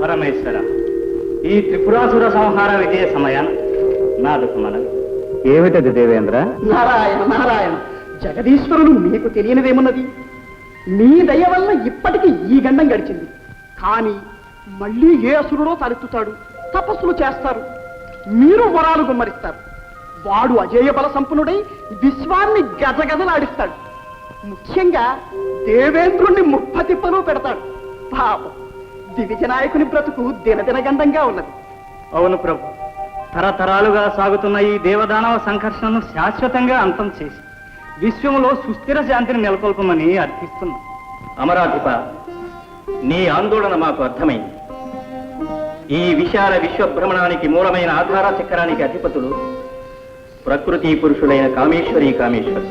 పరమేశ్వర, ఈ త్రిపురాసుర సంహార విజయ సమయాన నాదుకు మనం ఏమిటది దేవేంద్ర? నారాయణ నారాయణ, జగదీశ్వరులు మీకు తెలియనిదేమున్నది? మీ దయ వల్ల ఇప్పటికీ ఈ గండం గడిచింది. కానీ మళ్ళీ ఏ అసురుడో తలెత్తుతాడు, తపస్సులు చేస్తారు, మీరు వరాలు గుమ్మరిస్తారు. వాడు అజేయ బల సంపన్నుడై విశ్వాన్ని గజగజలాడిస్తాడు. ముఖ్యంగా దేవేంద్రుణ్ణి ముప్పతిప్పలు పెడతాడు. పాపం దివిజనాయకుని బ్రతుకు దినదిన గండంగా ఉన్నది. అవును ప్రభు, తరతరాలుగా సాగుతున్న ఈ దేవదానవ సంఘర్షణను శాశ్వతంగా అంతం చేసి విశ్వంలో సుస్థిర శాంతిని నెలకొల్పమని అర్థిస్తున్నాం. అమరాధిప, నీ ఆందోళన మాకు అర్థమైంది. ఈ విశాల విశ్వభ్రమణానికి మూలమైన ఆధార చక్రానికి అధిపతులు ప్రకృతి పురుషులైన కామేశ్వరి కామేశ్వరు.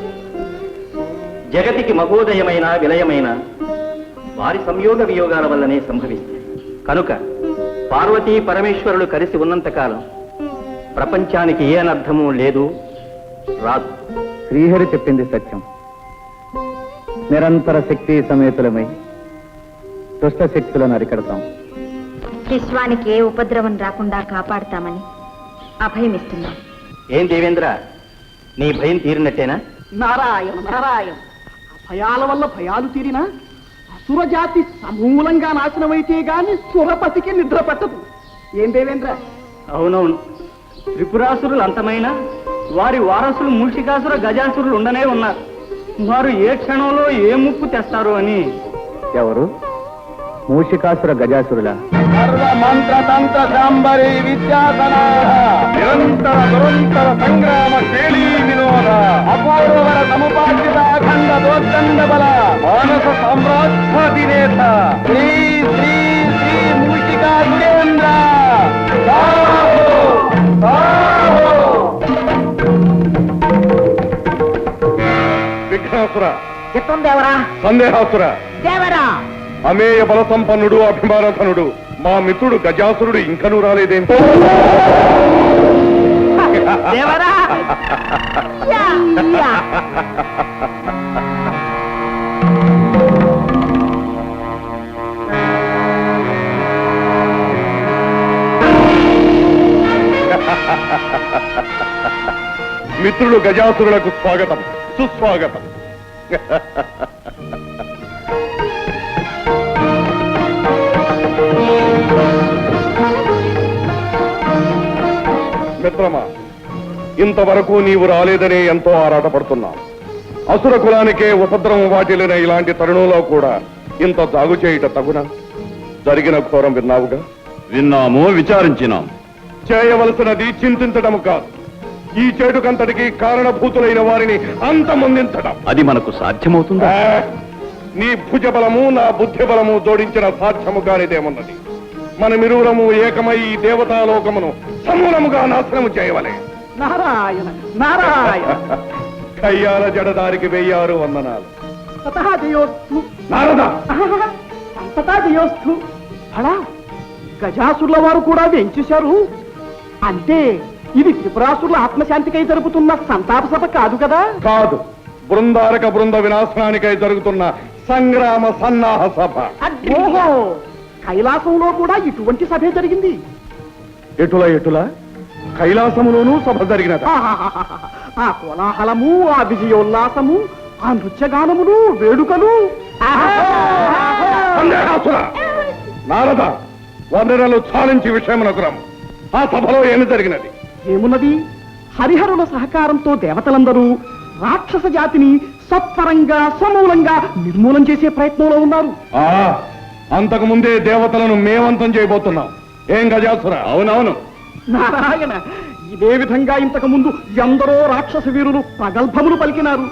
జగతికి మహోదయమైన విలయమైన వారి సంయోగ వియోగాల వల్లనే సంభవిస్తాయి. కనుక పార్వతీ పరమేశ్వరులు కలిసి ఉన్నంతకాలం ప్రపంచానికి ఏ అనర్థము లేదు, రాదు. శ్రీహరి చెప్పింది సత్యం. నిరంతర శక్తి సమేతులమై దుష్ట శక్తులను అరికడతాం. విశ్వానికి ఏ ఉపద్రవం రాకుండా కాపాడుతామని అభయమిస్తున్నాం. ఏం దేవేంద్ర, నీ భయం తీరినట్టేనా? నారాయణ నారాయణ, భయాల వల్ల భయాలు తీరినా అసురజాతి సమూలంగా నాశనమైతే గాని సురపతికి నిద్ర పట్టదు. ఏం దేవేంద్ర? అవునవును, త్రిపురాసురులు అంతమైన వారి వారసులు మూషికాసుర గజాసురులు ఉండనే ఉన్నారు. వారు ఏ క్షణంలో ఏ ముప్పు తెస్తారు అని. ఎవరు? మూషికాసుర గజాసురులా? మంత్రతంత్ర శాంబరి విద్యాసన నిరంతర దురంతర సంగ్రామ శైలీ వినోద అపూర్వర సముపార్జిత అఖండ దోర్దండ బల మానస సామ్రాజ్యాధినేత శ్రీ శ్రీ శ్రీ మూషికా సురేంద్ర విఘ్నాసుర, దేవరా సందేహాసుర, దేవరా, అమేయ బల సంపన్నుడు అభిమానధనుడు మా మిత్రుడు గజాసురుడు ఇంకనూ రాలేదేం? దేవరా మిత్రులు గజాసురులకు స్వాగతం, సుస్వాగతం. మిత్రమా, ఇంతవరకు నీవు రాలేదనే ఎంతో ఆరాటపడుతున్నాం. అసుర కులానికే ఉపద్రవం వాటిల్లిన ఇలాంటి తరుణంలో కూడా ఇంత జాగు చేయుట తగునా? జరిగిన ఘోరం విన్నావుగా? విన్నాము, విచారించినాం. చేయవలసినది చింతించడం కాదు, ఈ చేటుకంతటికి కారణభూతులైన వారిని అంతమొందించడం. అది మనకు సాధ్యమవుతుందా? నీ భుజబలము నా బుద్ధి బలము జోడించిన సాధ్యము కానిదేమున్నది. మనమిరువురము ఏకమై ఈ దేవతాలోకమును సమూలముగా నాశనము చేయవలే. నారాయణ నారాయణ, కయ్యాల జడదారికి 1000 వందనాలు. తతః జయోస్తు. నారద, తతః జయోస్తు. ఫలా గజాసురుల వారు కూడా వెంచేశారు అంటే ఇది త్రిపురాసురుల ఆత్మశాంతికై జరుగుతున్న సంతాప సభ కాదు కదా? కాదు, బృందారక బృంద వినాశనానికై జరుగుతున్న సంగ్రామ సన్నాహ సభ. ఓహో, కైలాసంలో కూడా ఇటువంటి సభే జరిగింది. ఎటుల ఎటుల కైలాసములోనూ సభ జరిగినది. ఆ కోలాహలము, ఆ విజయోల్లాసము, ఆ నృత్యగానములు, వేడుకలు. నారద, వందనలు చాలించి విషయమునకు రమ్ము. ఆ సభలో ఏమి జరిగినది? ఏమున్నది? హరిహరుల సహకారంతో దేవతలందరూ రాక్షస జాతిని సత్వరంగా సమూలంగా నిర్మూలం చేసే ప్రయత్నంలో ఉన్నారు. అంతకు ముందే దేవతలను మేమంతం చేయబోతున్నాం. ఏం గజాసుర? అవునవును. నారాయణ, ఇదే విధంగా ఇంతకు ముందు ఎందరో రాక్షస వీరులు ప్రగల్భములు పలికినారు,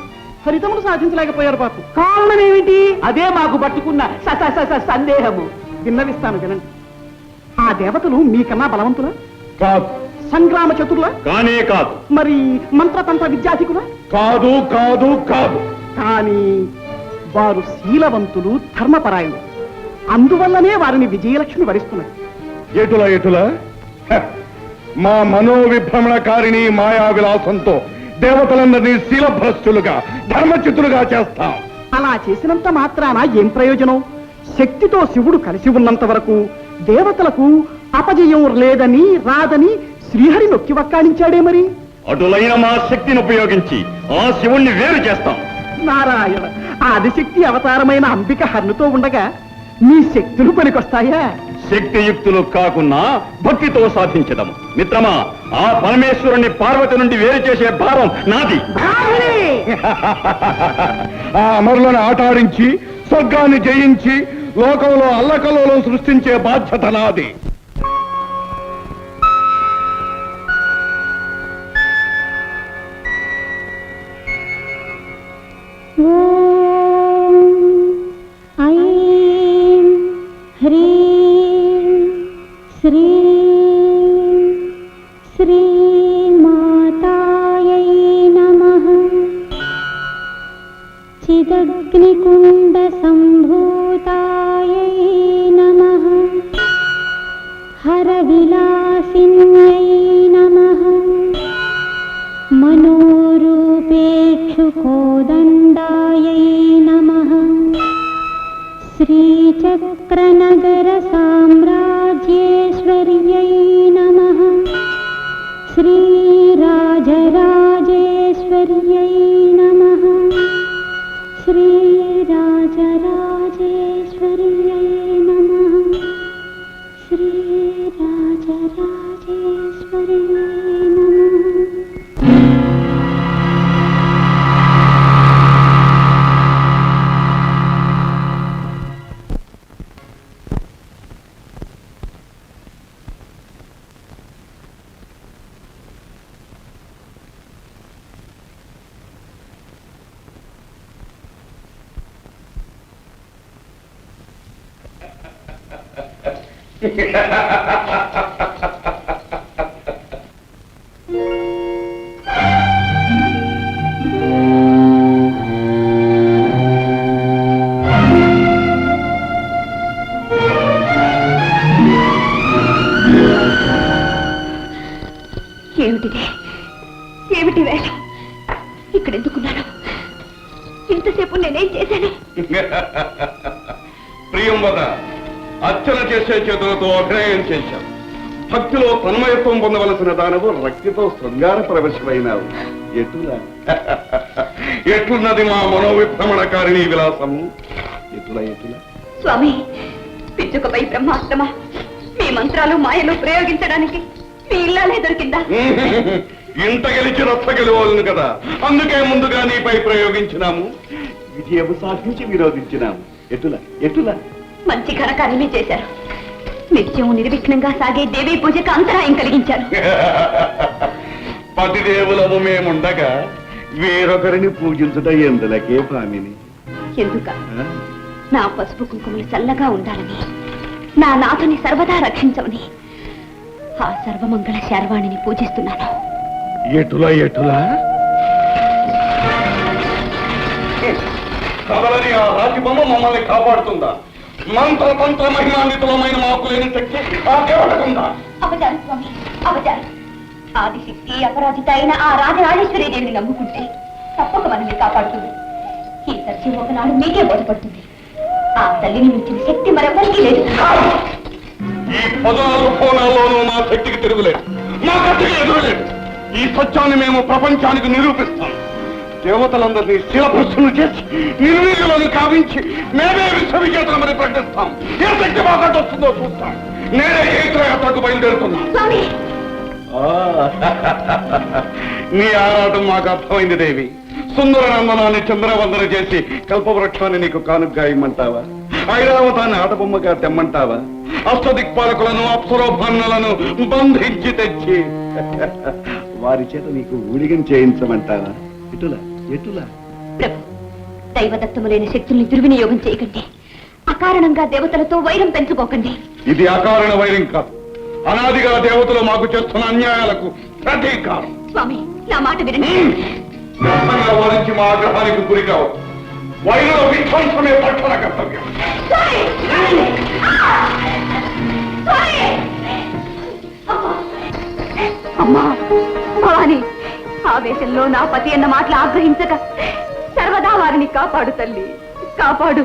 ఫలితములు సాధించలేకపోయారు. పాపం కారణమేమిటి? అదే మాకు పట్టుకున్న సందేహము. విన్నవిస్తాను వినండి. ఆ దేవతలు మీకన్నా బలవంతులా? కాదు. సంగ్రామ చతుర్లా? కానే కాదు. మరి మంత్రతంత్ర విద్యాధికులా? కాదు కాదు కాదు. కానీ వారు శీలవంతులు, ధర్మపరాయణులు. అందువల్లనే వారిని విజయలక్ష్మి వరిస్తున్నది. ఎటుల ఎటుల మా మనోవిభ్రమణకారిణి మాయా విలాసంతో దేవతలందరినీ శీలభ్రష్టులుగా, ధర్మచితులుగా చేస్తాం. అలా చేసినంత మాత్రాన ఏం ప్రయోజనం? శక్తితో శివుడు కలిసి ఉన్నంత వరకు దేవతలకు అపజయం లేదని రాదని శ్రీహరి నొక్కి వక్కాణించాడే మరి. అటులైన మా శక్తిని ఉపయోగించి ఆ శివుణ్ణి వేరు చేస్తాం. నారాయణ, ఆదిశక్తి అవతారమైన అంబిక హన్నుతో ఉండగా నీ శక్తులు పనికొస్తాయా? శక్తియుక్తులు కాకున్నా భక్తితో సాధించదము. మిత్రమా, ఆ పరమేశ్వరుణ్ణి పార్వతి నుండి వేరు చేసే భారం నాది. ఆ అమరులను ఆటాడించి స్వర్గాన్ని జయించి లోకంలో అల్లకల్లోలం సృష్టించే బాధ్యత నాది. చిదగ్నికుండ సంభూతాయై నమః హర విలాసిన్యై నమః మనోరూపేక్షుకోదండాయై నమః శ్రీచక్రనగర సామ్రాజ్యేశ్వర్యై నమః శ్రీరాజరాజేశ్వర్యై నమః శ్రీరాజరాజేశ్వర్యై నమః శ్రీరాజరాజేశ్వర్యై నమః. ఏమిటిది? ఏమిటి వేషం? ఇక్కడ ఎందుకున్నాను? ఇంతసేపు నేనేం చేశాను? ప్రియంవద, అర్చన చేసే చేతులతో అభినయం చేశావు. భక్తిలో తన్మయత్వం పొందవలసిన దానవు రక్తితో శృంగార ప్రవేశమైనావు. ఎట్లున్నది మా మనోవిభ్రమణకారిణీ విలాసము? ఎటుల స్వామి, పిచ్చుకపై బ్రహ్మాస్త్రమా? మీ మంత్రాలు మాయలు ప్రయోగించడానికి మీ ఇల్లాలే దొరికిందా? ఇంత గెలిచి రచ్చ గెలవాలను కదా, అందుకే ముందుగా నీపై ప్రయోగించినాము. విజయము సాధించి విరోధించినాము. ఎటుల మంచి ఘనకార్యమే చేశారు. నిత్యం నిర్విఘ్నంగా సాగే దేవీ పూజకు అంతరాయం కలిగించారు. పతిదేవులము మేముండగా వేరొకరిని పూజించుట ఎందులకే భామిని? ఎందుక? నా పసుపు కుంకుమలు చల్లగా ఉండాలని, నా నాథుని సర్వదా రక్షించవని ఆ సర్వమంగళ శర్వాణిని పూజిస్తున్నాను. ఎటులా కదలని ఆ రాజబొమ్మ మమ్మల్ని కాపాడుతుందా? మంత్ర మహిమాన్వితులమైన మాకు లేని శక్తి ఆ దేవతకుందా? అపచారం స్వామి, అపచారం. ఆదిశక్తి అపరాజిత అయిన ఆ రాజరాజేశ్వరి దేవిని నమ్ముకుంటే తప్పక మనల్ని కాపాడుతుంది. ఈ సత్యం ఒకనాడు మీకే బోధపడుతుంది. ఆ తల్లిని మించిన శక్తి మరెవరికీ లేదు. ఈ 14 కోణాల్లోనూ మా శక్తికి తిరుగులేదు, మా గట్టికి ఎదురలేదు. ఈ సత్యాన్ని మేము ప్రపంచానికి నిరూపిస్తాం. దేవతలందరినీ శిలభ్రష్టులు చేసి నిర్వీర్యులను కావించి మేమే విశ్వవిజేతలమని ప్రకటిస్తాం. ఏ శక్తి మాకంటే వస్తుందో చూస్తాం. నేనే ఏకయాత్రకు బయలుదేరుతున్నాం. నీ ఆరాటం మాకు అర్థమైంది దేవి. సుందర నందనాన్ని చంద్రవందన చేసి కల్పవృక్షాన్ని నీకు కానుగ్గా ఇమ్మంటావా? ఐరావతాన్ని ఆటబొమ్మగా తెమ్మంటావా? అష్టదిక్పాలకులను అప్సరోభాన్నులను బంధించి తెచ్చి వారి చేత నీకు ఊడిగం చేయించమంటావా? ఎటులా ప్రభు, దైవదత్తములైన శక్తుల్ని దుర్వినియోగం చేయకండి. అకారణంగా దేవతలతో వైరం పెంచుకోకండి. ఇది అకారణ వైరం కాదు, అనాదిగా దేవతలు మాకు చేస్తున్న అన్యాయాలకు ప్రతీకారం. స్వామి, నా మాట వినండి. వారించి మా ఆగ్రహానికి గురి కావచ్చు. వైరం విధ్వంసమే పట్టణ కర్తవ్యం. అమ్మా భవాని, ఆవేశంలో నా పతి అన్న మాటలు ఆగ్రహించక సర్వదా వారిని కాపాడు తల్లి, కాపాడు.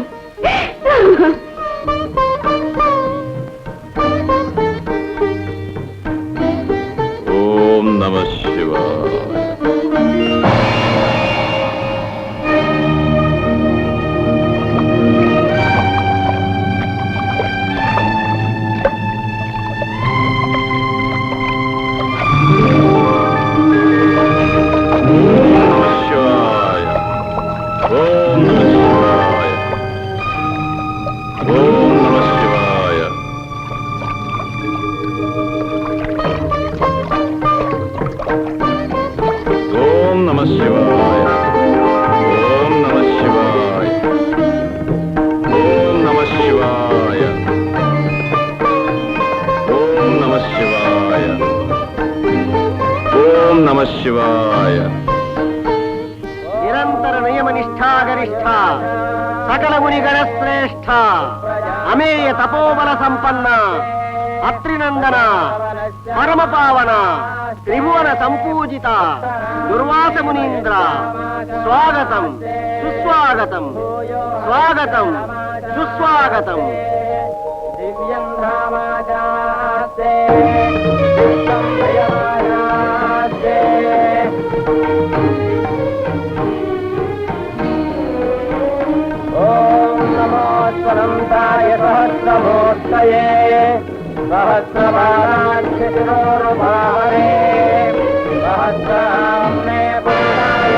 శివాయ. నిరంతర నియమనిష్టాగరిష్ట సకల మునిగణ శ్రేష్ఠ అమేయ తపోబల సంపన్న అత్రినందన పరమ పావన త్రిభువన సంపూజిత దుర్వాస మునీంద్ర స్వాగతం సుస్వాగతం స్వాగతం సుస్వాగతం. దివ్యం ధామాజాస్తే స్వరంతాయ సహస్రమూర్తయే సహస్రబాలాక్షిరోరుభావరే సహస్రామ్నే పురుషాయ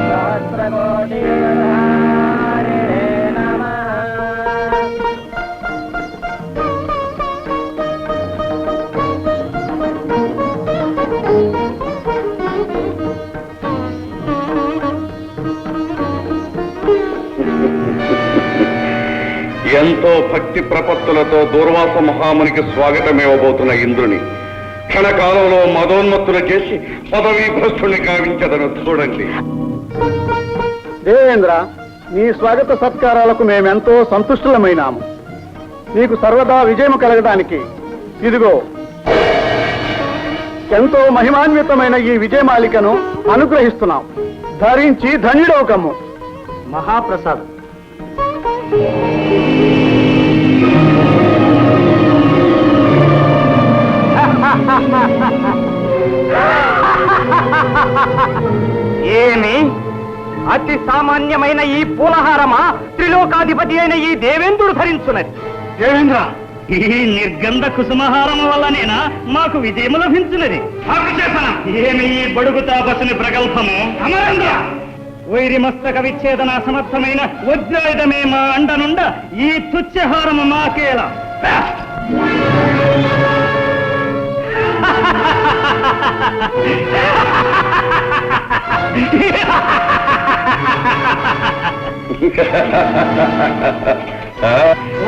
సహస్రకోటిధారిణే నమః. ఎంతో భక్తి ప్రపత్తులతో దూర్వాస మహామునికి స్వాగతమివ్వబోతున్న ఇంద్రుని క్షణకాలంలో మదోన్మత్తులు చేసి పదవీ భ్రష్టుని కావించదను చూడండి. దేవేంద్ర, నీ స్వాగత సత్కారాలకు మేమెంతో సంతుష్టులమైనాము. నీకు సర్వదా విజయము కలగడానికి ఇదిగో ఎంతో మహిమాన్వితమైన ఈ విజయమాలికను అనుగ్రహిస్తున్నాం. ధరించి ధన్యుడోకము. మహాప్రసాదం. ఏమి అతి సామాన్యమైన ఈ పూలహారమా త్రిలోకాధిపతి అయిన ఈ దేవేంద్రుడు ధరించున్నది? దేవేంద్ర, ఈ నిర్గంధ కుసుమహారము వల్లనేనా మాకు విజయము లభించున్నది? ఏమి ఈ బడుగు తాపసుని ప్రగల్భము? అమరేంద్ర, వైరి మస్తక విచ్ఛేదన సమర్థమైన వజ్రాయుధమే మా అండనుండ ఈ తుచ్చహారము మాకేలా?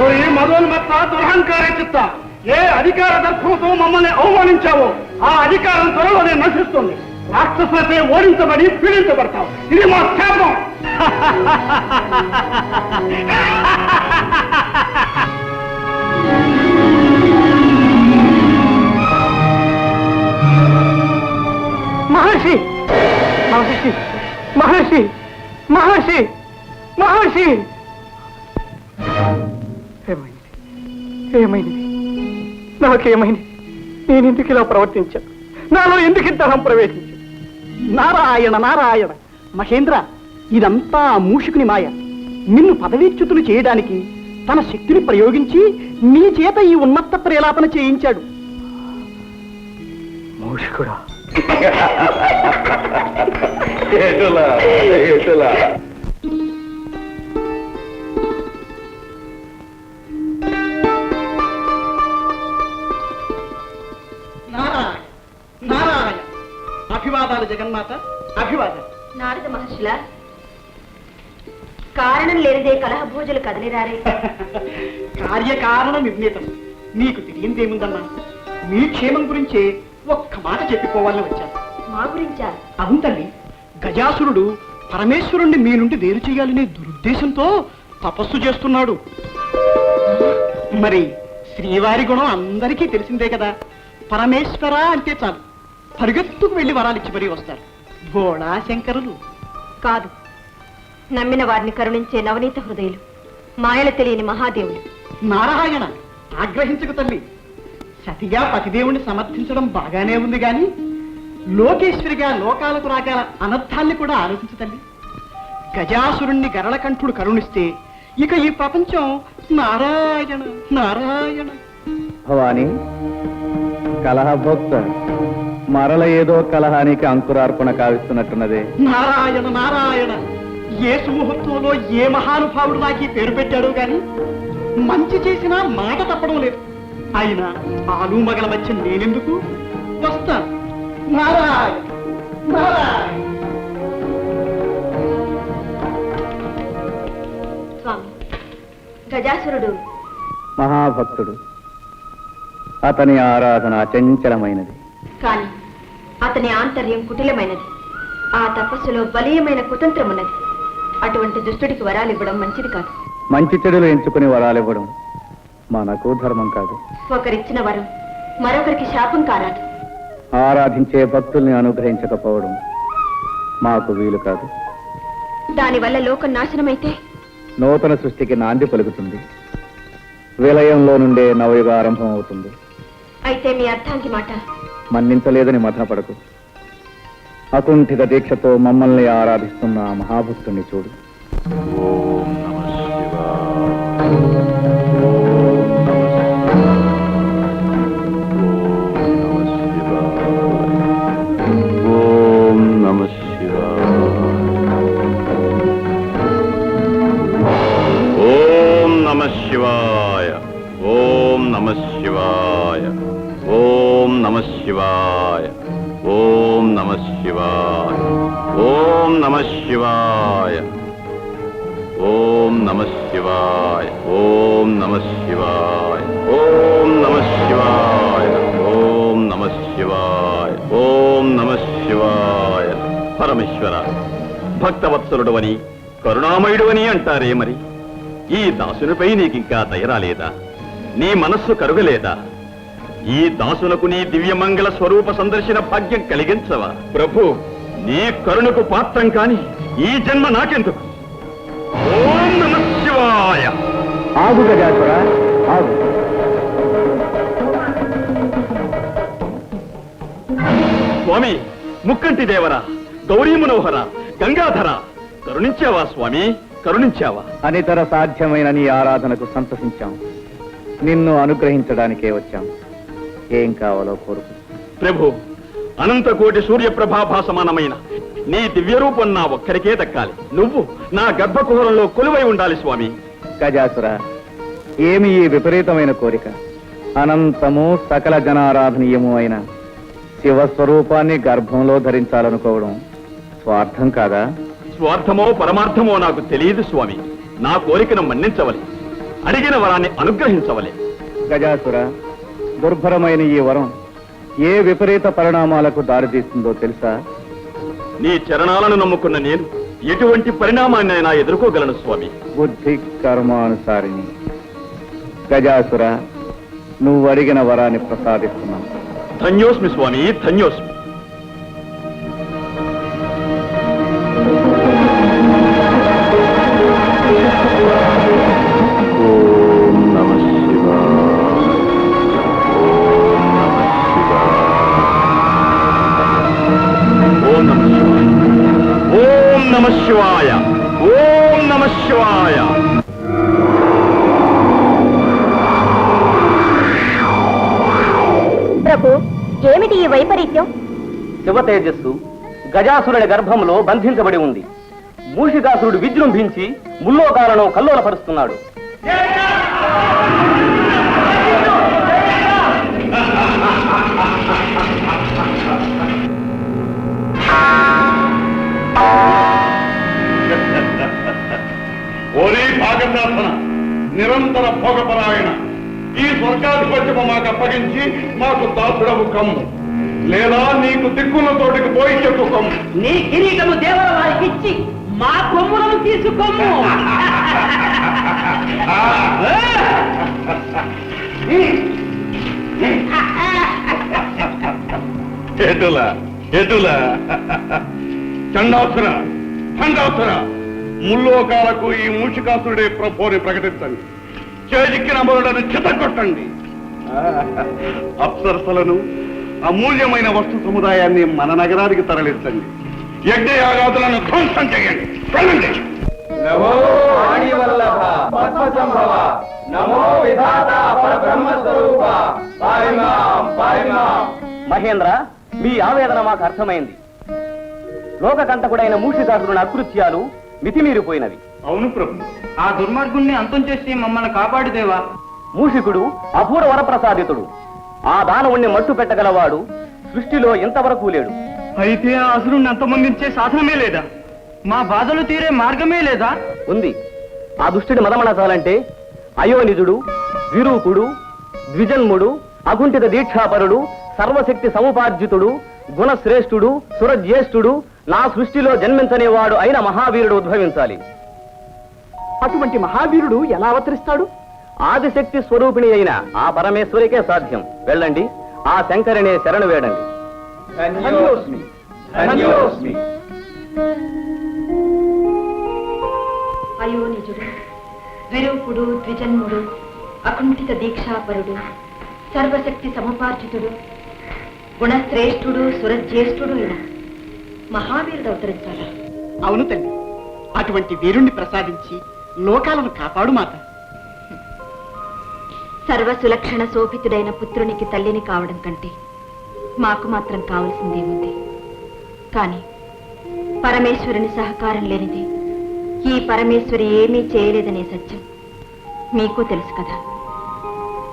ఓరి మదోన్మత్త దురహంకార చిత్త, ఏ అధికార దర్భంతో మమ్మల్ని అవమానించావో ఆ అధికారం త్వరలోనే నశిస్తుంది. రాక్షసులతో ఓడించబడి పీడించబడతావు. ఇది మా శాపం. మహర్షి మహర్షి మహర్షి మహర్షి మహర్షి, ఏమైంది? ఏమైంది? నాకేమైంది? నేనెందుకు ఇలా ప్రవర్తించాను? నాలో ఎందుకు ఇంతరం ప్రవేశించాను? నారాయణ నారాయణ. మహేంద్ర, ఇదంతా ఆ మూషికుని మాయ. నిన్ను పదవీచ్యుతులు చేయడానికి తన శక్తిని ప్రయోగించి నీ చేత ఈ ఉన్మత్త ప్రేలాపన చేయించాడు. మూషికుడా? ఏటులా ఏటులా. నారాయణ నారాయణ. అభివాదాలు జగన్మాత, అభివాదాలు. నారద మహర్షుల కారణం లేనిదే కలహ భోజులు కదలిరారే. కార్యకారణ నిర్ణీతం. నీకు తెలియందేముందమ్మా? మీ క్షేమం గురించే ఒక్క మాట చెప్పిపోవాలని వచ్చాను. మా గురించా? అవును తల్లి, గజాసురుడు పరమేశ్వరుణ్ణి మీ నుండి వేరు చేయాలనే దురుద్దేశంతో తపస్సు చేస్తున్నాడు. మరి శ్రీవారి గుణం అందరికీ తెలిసిందే కదా. పరమేశ్వర అంటే చాలు పరిగెత్తుకు వెళ్లి వరాలిచ్చి మరీ వస్తారు. భోళా శంకరులు కాదు, నమ్మిన వారిని కరుణించే నవనీత హృదయులు, మాయలు తెలియని మహాదేవులు. నారాయణ, ఆగ్రహించకు తల్లి. సతిగా పతిదేవుణ్ణి సమర్థించడం బాగానే ఉంది గాని లోకేశ్వరిగా లోకాలకు రాగల అనర్థాన్ని కూడా ఆలోచించు తల్లి. గజాసురుణ్ణి గరళకంఠుడు కరుణిస్తే ఇక ఈ ప్రపంచం నారాయణ నారాయణ. భవాని, కలహభోక్త మరల ఏదో కలహానికి అంకురార్పణ కావిస్తున్నట్టున్నదే. నారాయణ నారాయణ. ఏ సుముహూర్తంలో ఏ మహానుభావుడు నాకు ఈ పేరు పెట్టాడో గాని మంచి చేసినా మాట తప్పడం లేదు. అయినా ఆలు మగల మధ్య నేనెందుకు వస్తాను. నారాయణ నారాయణ. స్వామి, గజాసురుడు మహాభక్తుడు. అతని ఆరాధన అచంచలమైనది. కాని అతని ఆంతర్యం కుటిలమైనది. ఆ తపస్సులో బలీయమైన కుతంత్రం ఉన్నది. అటువంటి దుష్టుడికి వరాలు ఇవ్వడం మంచిది కాదు. మంచి చెడులు ఎంచుకుని వరాలు ఇవ్వడం మనకు ధర్మం కాదు. ఒకరిచ్చిన వరం మరొకరికి శాపం కారాదు. ఆరాధించే భక్తుల్ని అనుగ్రహించకపోవడం మాకు వీలు కాదు. దానివల్ల లోకం నాశనమైతే నూతన సృష్టికి నాంది పలుకుతుంది. విలయంలో నుండే నవయుగ ఆరంభం అవుతుంది. అయితే మీ అర్థానికి మాట మన్నించలేదని మథనపడకు. అకుంఠిత దీక్షతో మమ్మల్ని ఆరాధిస్తున్న ఆ మహాభక్తుణ్ణి చూడు. ఓం నమః శివాయ. ఓం నమః శివాయ. ఓం నమః శివాయ. ఓం నమః శివాయ. ఓం నమః శివాయ. ఓం నమః శివాయ. ఓం నమః శివాయ. ఓం నమః శివాయ. ఓం నమః శివాయ. ఓం నమః శివాయ. ఓం నమః శివాయ. పరమేశ్వర, భక్తవత్సలుడు అని కరుణామయుడు అని అంటారే, మరి ఈ దాసునిపై నీకింకా దయరాలేదా? నీ మనస్సు కరుగలేదా? ఈ దాసులకు నీ దివ్యమంగళ స్వరూప సందర్శన భాగ్యం కలిగించవా? ప్రభు, నీ కరుణకు పాత్రం కాని ఈ జన్మ నాకెందుకు? ఓం నమః శివాయ. ఆగు గజాసుర, ఆగు. స్వామి, ముక్కంటి దేవరా, గౌరీ మనోహర, గంగాధర, కరుణించావా స్వామి, కరుణించావా? అనితర సాధ్యమైన నీ ఆరాధనకు సంతసించాం. నిన్ను అనుగ్రహించడానికే వచ్చాం. ఏం కావాలో కోరుకు. ప్రభు, అనంతకోటి సూర్యప్రభాభాసమానమైన నీ దివ్యరూపం నా ఒక్కరికే దక్కాలి. నువ్వు నా గర్భకుహరంలో కొలువై ఉండాలి స్వామి. గజాసుర, ఏమి ఈ విపరీతమైన కోరిక? అనంతము సకల జనారాధనీయము అయిన శివస్వరూపాన్ని గర్భంలో ధరించాలనుకోవడం స్వార్థం కాదా? స్వార్థమో పరమార్థమో నాకు తెలియదు స్వామి. నా కోరికను మన్నించవలే, అడిగిన వరాన్ని అనుగ్రహించవలే. గజాసుర, దుర్భరమైన ఈ వరం ఏ విపరీత పరిణామాలకు దారితీస్తుందో తెలుసా? నీ చరణాలను నమ్ముకున్న నేను ఎటువంటి పరిణామాన్నైనా ఎదుర్కోగలను స్వామి. బుద్ధి కర్మానుసారిని. గజాసుర, నువ్వు అడిగిన వరాన్ని ప్రసాదిస్తున్నాను. ధన్యోస్మి స్వామి, ధన్యోస్మి. ఓం నమః శివాయ. ఓం నమః శివాయ. ఓం నమః శివాయ. ప్రభు, ఏమిటి ఈ వైపరీత్యం? శివ తేజస్సు గజాసురుని గర్భంలో బంధించబడి ఉంది. మూషికాసురుడు విజృంభించి ముల్లోకాలను కల్లోలపరుస్తున్నాడు. ఓరీ భాగశాసన, నిరంతర భోగపరాయణ, ఈ స్వర్గాధిపత్యము మాకు అప్పగించి మాకు దాసుడవు కమ్ము, లేదా నీకు దిక్కుల తోటికి పోయి చెప్పు కమ్ము. నీ కిరీటము దేవర వారికి ఇచ్చి మా కొమ్ములను తీసుకోము. ఎటులా ఎటులా చండాసుర, చండాసుర, ముల్లోకాలకు ఈ మూషికాసురుడే ప్రభుని ప్రకటించండి. చేజిక్కిన అమరులను చితగొట్టండి. అప్సరసలను, అమూల్యమైన వస్తు సముదాయాన్ని మన నగరానికి తరలించండి. యజ్ఞయాగాదులను ధ్వంసం చేయండి. వెళ్ళండి. నమో ఆడివల్లభ పద్మసంభవ, నమో విధాత పరబ్రహ్మ స్వరూప, పారిమాం పారిమాం. మహేంద్ర, మీ ఆవేదన మాకు అర్థమైంది. లోకకంటకుడైన మూషికాసురుని అకృత్యాలు మితిమీరిపోయినవి. అవును ప్రభు, ఆ దుర్మార్గుణ్ణి అంతం చేసి మమ్మల్ని కాపాడుదేవా. మూషికుడు అపూర్వ వరప్రసాదితుడు. ఆ దానవుణ్ణి మట్టు పెట్టగలవాడు సృష్టిలో ఇంతవరకు లేడు. అయితే ఆ అసురుణ్ణి అంతమొందించే సాధనమే లేదా? మా బాధలు తీరే మార్గమే లేదా? ఉంది. ఆ దుష్టుడి మదమణచాలంటే అయోనిజుడు, విరూపుడు, ద్విజన్ముడు, అకుంఠిత దీక్షాపరుడు, సర్వశక్తి సముపార్జితుడు, గుణశ్రేష్ఠుడు సురజ్యేష్ఠుడు నా సృష్టిలో జన్మించనేవాడు అయిన మహావీరుడు ఉద్భవించాలి. అటువంటి మహావీరుడు ఎలా అవతరిస్తాడు? ఆదిశక్తి స్వరూపిణి అయిన ఆ పరమేశ్వరికే సాధ్యం. వెళ్ళండి, ఆ శంకరినే శరణు వేడండి. అయోనిజుడు, విరూపుడు, ద్విజన్ముడు, అకుంఠిత దీక్షాపరుడు, సర్వశక్తి సముపార్జితుడు, గుణశ్రేష్ఠుడు, సురజ్యేష్ఠుడు అయిన మహావీరుడు అవతరించాలా? అవును తల్లి, అటువంటి వీరుణ్ణి ప్రసాదించి లోకాలను కాపాడు మాత. సర్వసులక్షణ శోభితుడైన పుత్రునికి తల్లిని కావడం కంటే మాకు మాత్రం కావలసిందేముంది? కానీ పరమేశ్వరుని సహకారం లేనిది ఈ పరమేశ్వరి ఏమీ చేయలేదనే సత్యం మీకు తెలుసు కదా.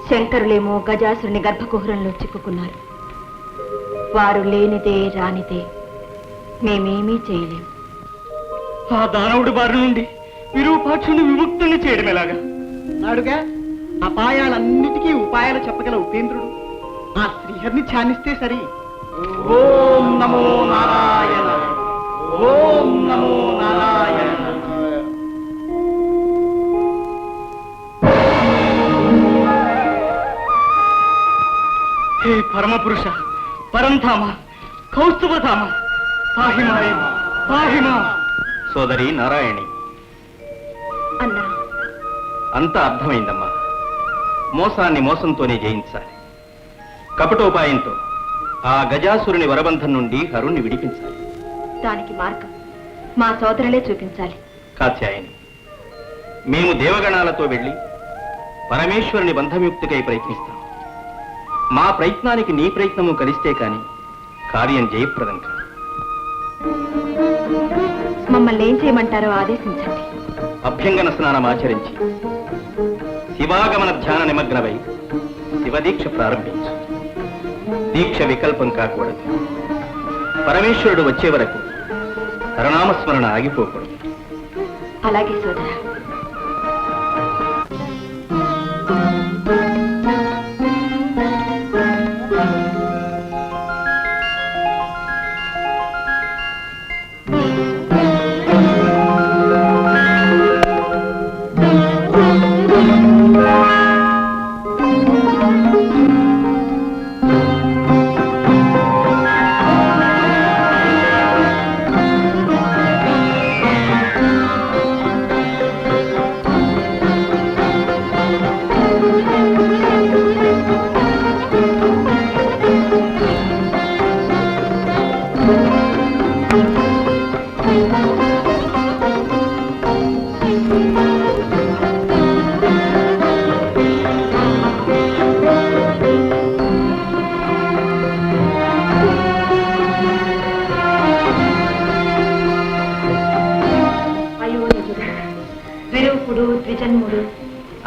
శంకరులేమో గజాసురుని గర్భకుహరంలో చిక్కుకున్నారు. వారు లేనిదే రానిదే మేమేమీ చేయలేం. ఆ దానవుడి బారి నుండి విరూపాక్షుని విముక్తుని చేయడం ఎలాగా? నాడుగా అపాయాలన్నిటికీ ఉపాయాలు చెప్పగల ఉపేంద్రుడు ఆ శ్రీహరిని ధ్యానిస్తే సరి. ఓం నమో నారాయణ, ఓం నమో నారాయణ. హే పరమపురుష, పరంధామ, కౌస్తుభధామ, పాహిమాయ పాహిమా. సోదరి నారాయణి, అన్నా, అంతా అర్థమైందమ్మా. మోసాన్ని మోసంతోనే జయించాలి. కపటోపాయంతో ఆ గజాసురుని వరబంధం నుండి హరుణ్ణి విడిపించాలి. దానికి మార్గం మా సోదరులే చూపించాలి. కాత్యాయని, మేము దేవగణాలతో వెళ్ళి పరమేశ్వరుని బంధముక్తికై ప్రయత్నిస్తాం. మా ప్రయత్నానికి నీ ప్రయత్నము కలిస్తే కాని కార్యం జయప్రదం కాదు. మమ్మల్ని ఏం చేయమంటారో ఆదేశించండి. అభ్యంగన స్నానం ఆచరించి శివాగమన ధ్యాన నిమగ్నమై శివదీక్ష ప్రారంభించు. దీక్ష వికల్పం కాకూడదు. పరమేశ్వరుడు వచ్చే వరకు హరనామస్మరణ ఆగిపోకూడదు. అలాగే సోదరా. విరూపుడు, ద్విజన్ముడు,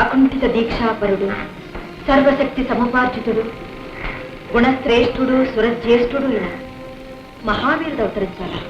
అకుంఠిత దీక్షాపరుడు, సర్వశక్తి సముపార్జితుడు, గుణశ్రేష్ఠుడు, సురజ్యేష్ఠుడు అయిన మహావీరుడు అవతరించాలా?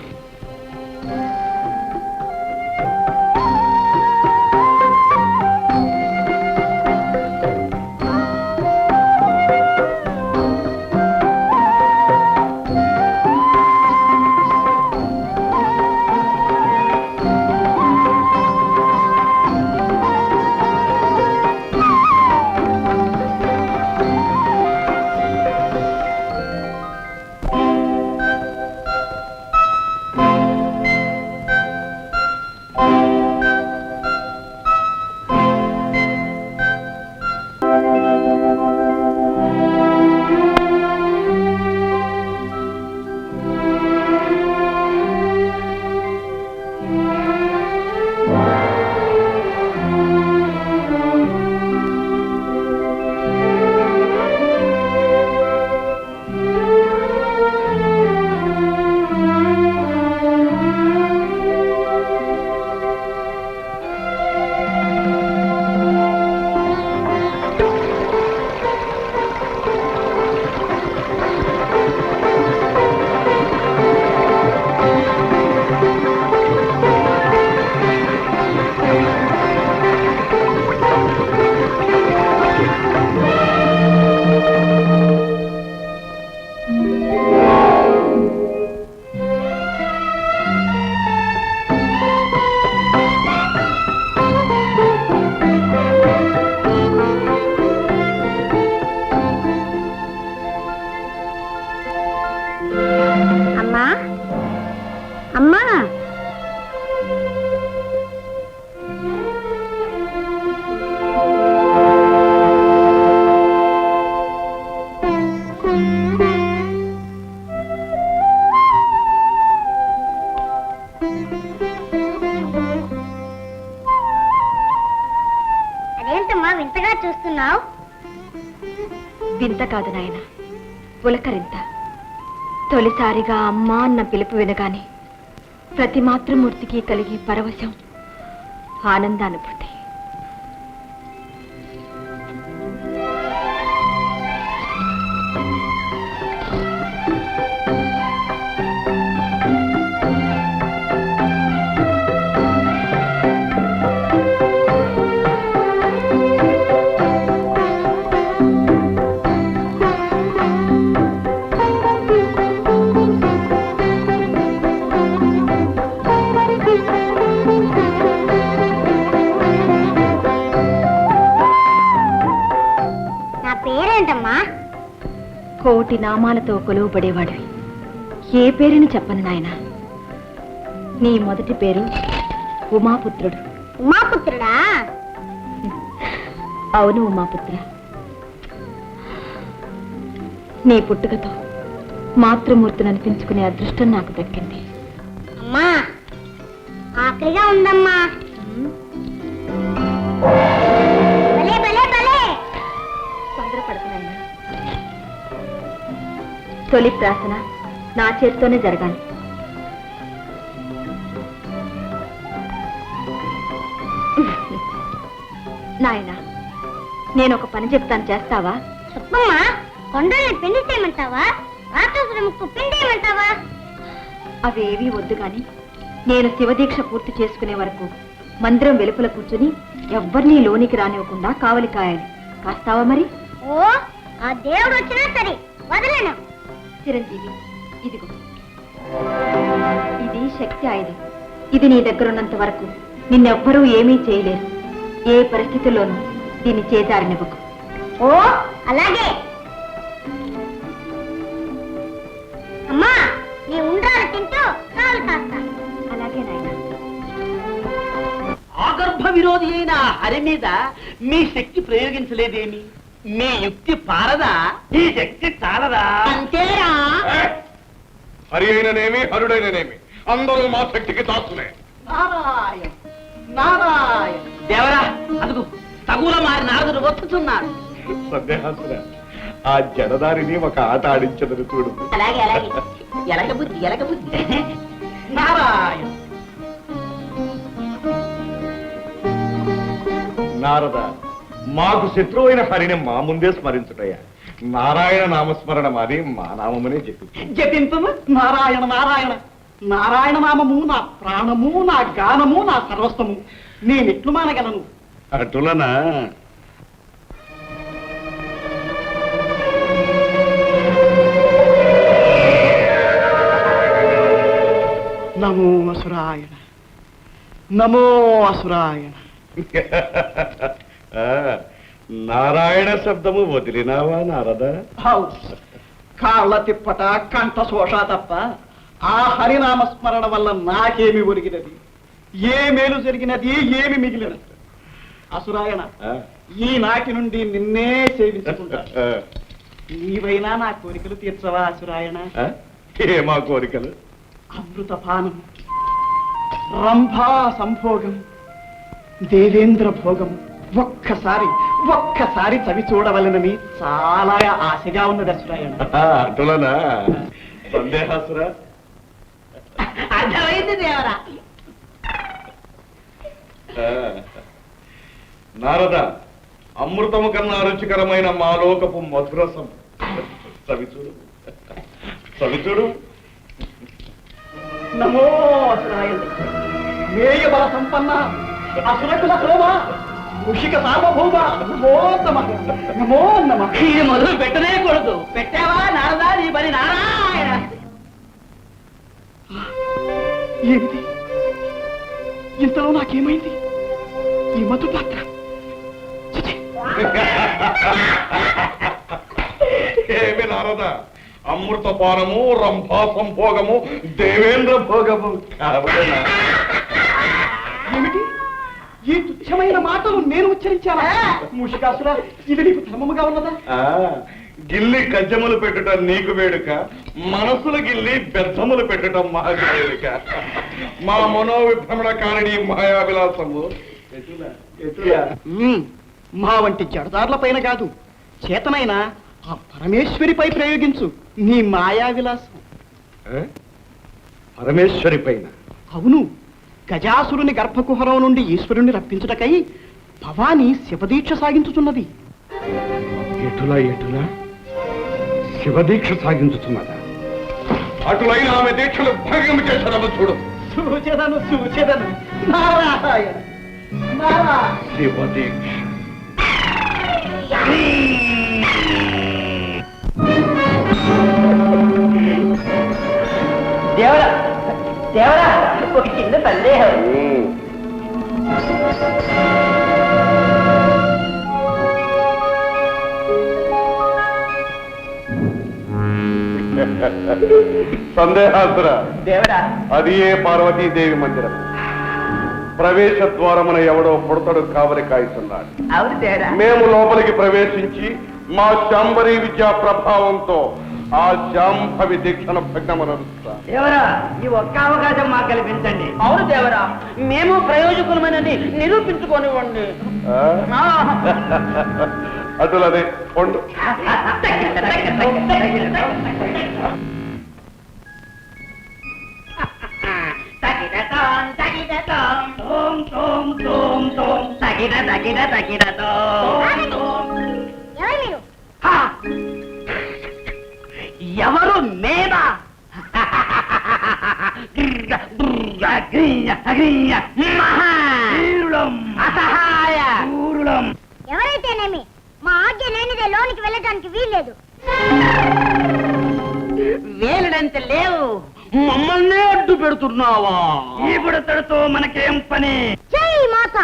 వింతగా చూస్తున్నావు? వింత కాదు నాయన, పులకరింత. తొలిసారిగా అమ్మా అన్న పిలుపు వినగానే ప్రతి మాతృమూర్తికి కలిగి పరవశం, ఆనందానుభూతి. కోటి నామాలతో కొలువుపడేవాడివి. ఏ పేరుని చెప్పను నాయన. నీ మొదటి పేరు ఉమాపుత్రుడు. ఉమాపుత్రుడా? అవును ఉమాపుత్ర. నీ పుట్టుకతో మాతృమూర్తిని అనిపించుకునే అదృష్టం నాకు దక్కింది. అమ్మా, ఆకలిగా ఉందమ్మా. భలే భలే భలే. తొందరపడుతున్నాయినా. తొలి ప్రార్థన నా చేతితోనే జరగాలి. నాయనా, నేను ఒక పని చెప్తాను, చేస్తావా? చెప్పమ్మా. కొండల్ని పిండి చేయమంటావా? రాక్షసుల ముక్కు పిండేయమంటావా? అవేవీ వద్దు గాని నేను శివదీక్ష పూర్తి చేసుకునే వరకు మందిరం వెలుపల కూర్చుని ఎవ్వరినీ లోనికి రానివ్వకుండా కావలి కాయాలి. కాస్తావా మరి? ఓ, ఆ దేవుడు వచ్చినా సరే వదలను. చిరంజీవి, ఇదిగో, ఇది శక్తి ఆయుధం. ఇది నీ దగ్గరున్నంత వరకు నిన్నెవ్వరూ ఏమీ చేయలేరు. ఏ పరిస్థితుల్లోనూ దీన్ని చేజారనివ్వకు. ఓ, అలాగే. అమ్మా, నీ ఉండ్రాలు తింటూ కాలు కాస్తా. అలాగే నాయన. ఆగర్భ విరోధి అయిన హరి మీద మీ శక్తి ప్రయోగించలేదేమి? మీ యుక్తి పారదా? ఈ శక్తి చాలదా? అంతేరా? హరి అయిననేమి హరుడైననేమి అందరూ మా శక్తికి దాసులే. నారాయణ నారాయణ. దేవరా, అదుగు తగుల మారి నారదుడు వస్తున్నాడు. సందేహాసురా, ఆ జడదారిని ఒక ఆట ఆడించదని చూడు. అలాగే అలాగే. ఎలక బుద్ధి ఎలక బుద్ధి. నారాయణ. నారద, మాకు శత్రువైన హరిని మా ముందే స్మరించుటయ్యా. నారాయణ నామస్మరణ మాది మా నామమునే చెప్పు. జపింపము నారాయణ నారాయణ. నారాయణ నామము నా ప్రాణము, నా గానము, నా సర్వస్వము. నేనెట్లు మానగలను? అటులనా? నమో అసురాయణ, నమో అసురాయణ. నారాయణ శబ్దము వదిలినావా నారద? కాళ్ళ తిప్పట, కంఠ శోష తప్ప ఆ హరినామస్మరణ వల్ల నాకేమి ఒరిగినది? ఏ మేలు జరిగినది? ఏమి మిగిలినది? అసురాయణ, ఈనాటి నుండి నిన్నే సేవించుకుంటా. నీవైనా నా కోరికలు తీర్చవా అసురాయణ? ఏమా కోరికలు? అమృతపానం, రంభా సంభోగం, దేవేంద్ర భోగం ఒక్కసారి చవి చూడవలనని చాలా ఆశగా ఉన్నది అసురాయణ. అటులనా? సందేహాసురా, అర్థమైంది దేవరా. నారద, అమృతము కన్నా రుచికరమైన మా లోకపు మధురసం చవిచూడు, చవిచూడు. నమో అసురాయణ. మేయ బల సంపన్న, అసురకుల శోభ, ఋషిక సార్వభౌమ, నమో నమః, నమో నమః. ఇది మొదలు పెట్టనే కూడదు. పెట్టావా నారదా నీ పని? నారాయణ. ఏమిటి ఇంతలో నాకేమైంది? ఈ మధు పాత్ర ఏమి నారద, అమృతపానము, రంభా సంభోగము, దేవేంద్ర భోగము కావలేనా? ఏమిటి ఈ తుచ్చమైన మాటలు నేను ఉచ్చరించానా? మూషికాసుర, ఇది నీకు ధర్మముగా ఉన్నదా? గిల్లి గజ్జములు పెట్టడం నీకు వేడుక, మనసులు గిల్లి బెద్దములు పెట్టడం మాకు వేడుక. మా మనోవిభ్రమణ కారణి మాయావిలాసము మా వంటి జడదారుల పైన కాదు, చేతనైనా ఆ పరమేశ్వరిపై ప్రయోగించు నీ మాయా విలాసం. పరమేశ్వరి పైన? అవును, గజాసురుని గర్భకుహరం నుండి ఈశ్వరుణ్ణి రప్పించుటకై భవాని శివదీక్ష సాగించుతున్నది. ఎటులా శివదీక్ష సాగించుతున్నదా? అటులైన ఆమె దీక్షలు భంగం చేశారో చూడు. చూచెదను నారాయణ నారాయణ. శివదీక్ష దేవరా దేవరా, ఒక చిన్న సందేహం. సందేహాసుర, దేవరా, అది ఏ పార్వతీదేవి మందిరం. ప్రవేశ ద్వారమున ఎవడో పుడతడు కావలి కాయిస్తున్నాడు. అవును దేవరా. మేము లోపలికి ప్రవేశించి మా శాంబరీ విద్యా ప్రభావంతో ఆ శాంభవి దీక్షను భగ్నమనరుస్తా. దేవరా, ఈ ఒక్క అవకాశం మాకు కల్పించండి. అవును దేవరా, మేము ప్రయోజకులమని నిరూపించుకోనివ్వండి. అటులదే పొండు. ఎవరు మేమా? ఎవరైతేనేమి మా ఆజ్ఞ లేనిదే లోనికి వెళ్ళడానికి వీల్లేదు. వేలడంత లేవు, మమ్మల్ని అడ్డు పెడుతున్నావా? ఈ బుడతడితో మనకేం పని? జై మాత.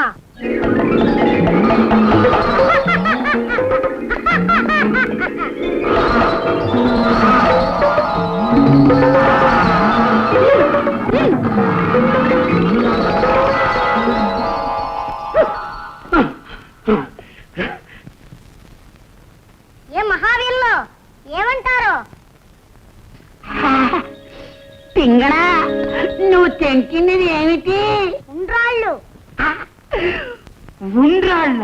ఏ మహావీరులు ఏమంటారు? పింగళా, నువ్వు తెంకినది ఏమిటి? ఉండ్రాళ్ళు. ఉండ్రాళ్ళ?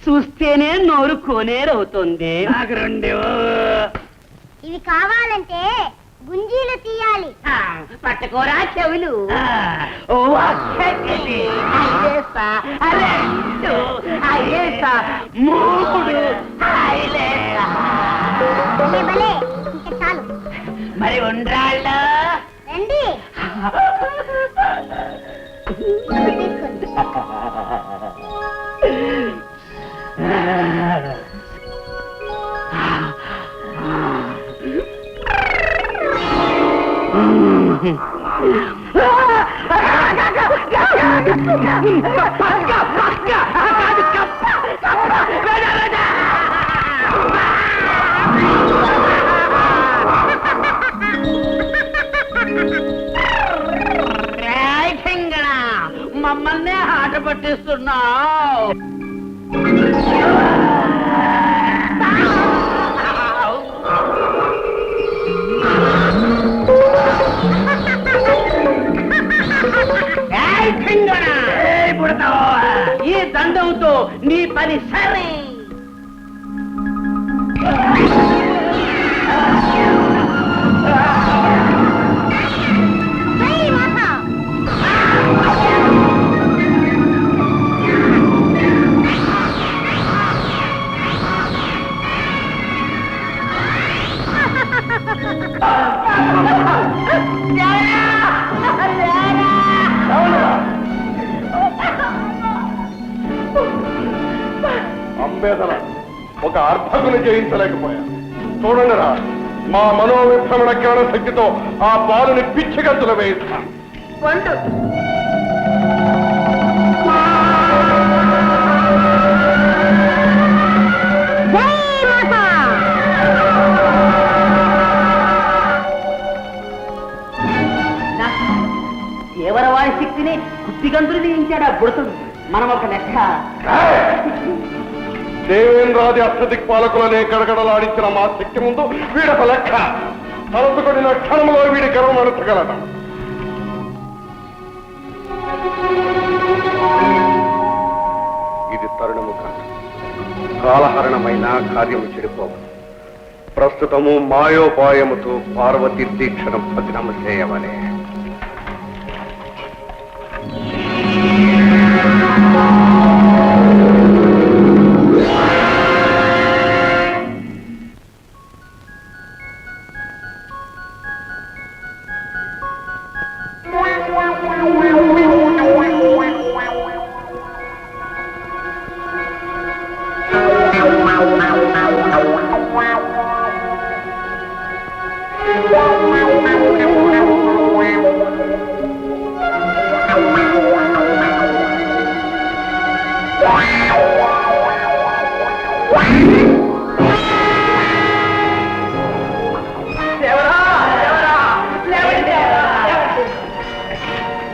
చూస్తేనే నోరు కోనేరవుతుంది. నాకు రెండు. ఇవి కావాలంటే గుంజీలు తీయాలి. పట్టుకోరా చెవులు. మూడు భలే ఇంకా చాలు. మరి ఉండ్రాళ్ళ రండి. మమ్మల్ని ఆట పట్టిస్తున్నావు. ఈ దండంతో నీ పని సరే. అంబేదన ఒక అర్భకుని జయించలేకపోయా. చూడండి రా, మా మనోవిభ్రమణ జ్ఞాన శక్తితో ఆ పాలుని పిచ్చిగంతులు వేయిస్తాను. దేవరవారి శక్తిని కుత్తిగంతులు నియించాడు ఆ బుడతుడు. మనం ఒక లెక్క. దేవేంద్రాది అష్టదిక్పాలకులనే గడగడలాడించిన మా శక్తి ముందు వీడొక లెక్క. తలసుకొడిన క్షణంలో వీడి గర్వం అణచగలడం. వ్యర్థము కాదు. కాలహరణమైన కార్యము చెడిపోవు. ప్రస్తుతము మాయోపాయముతో పార్వతి దీక్షను భగ్నము చేయవలే.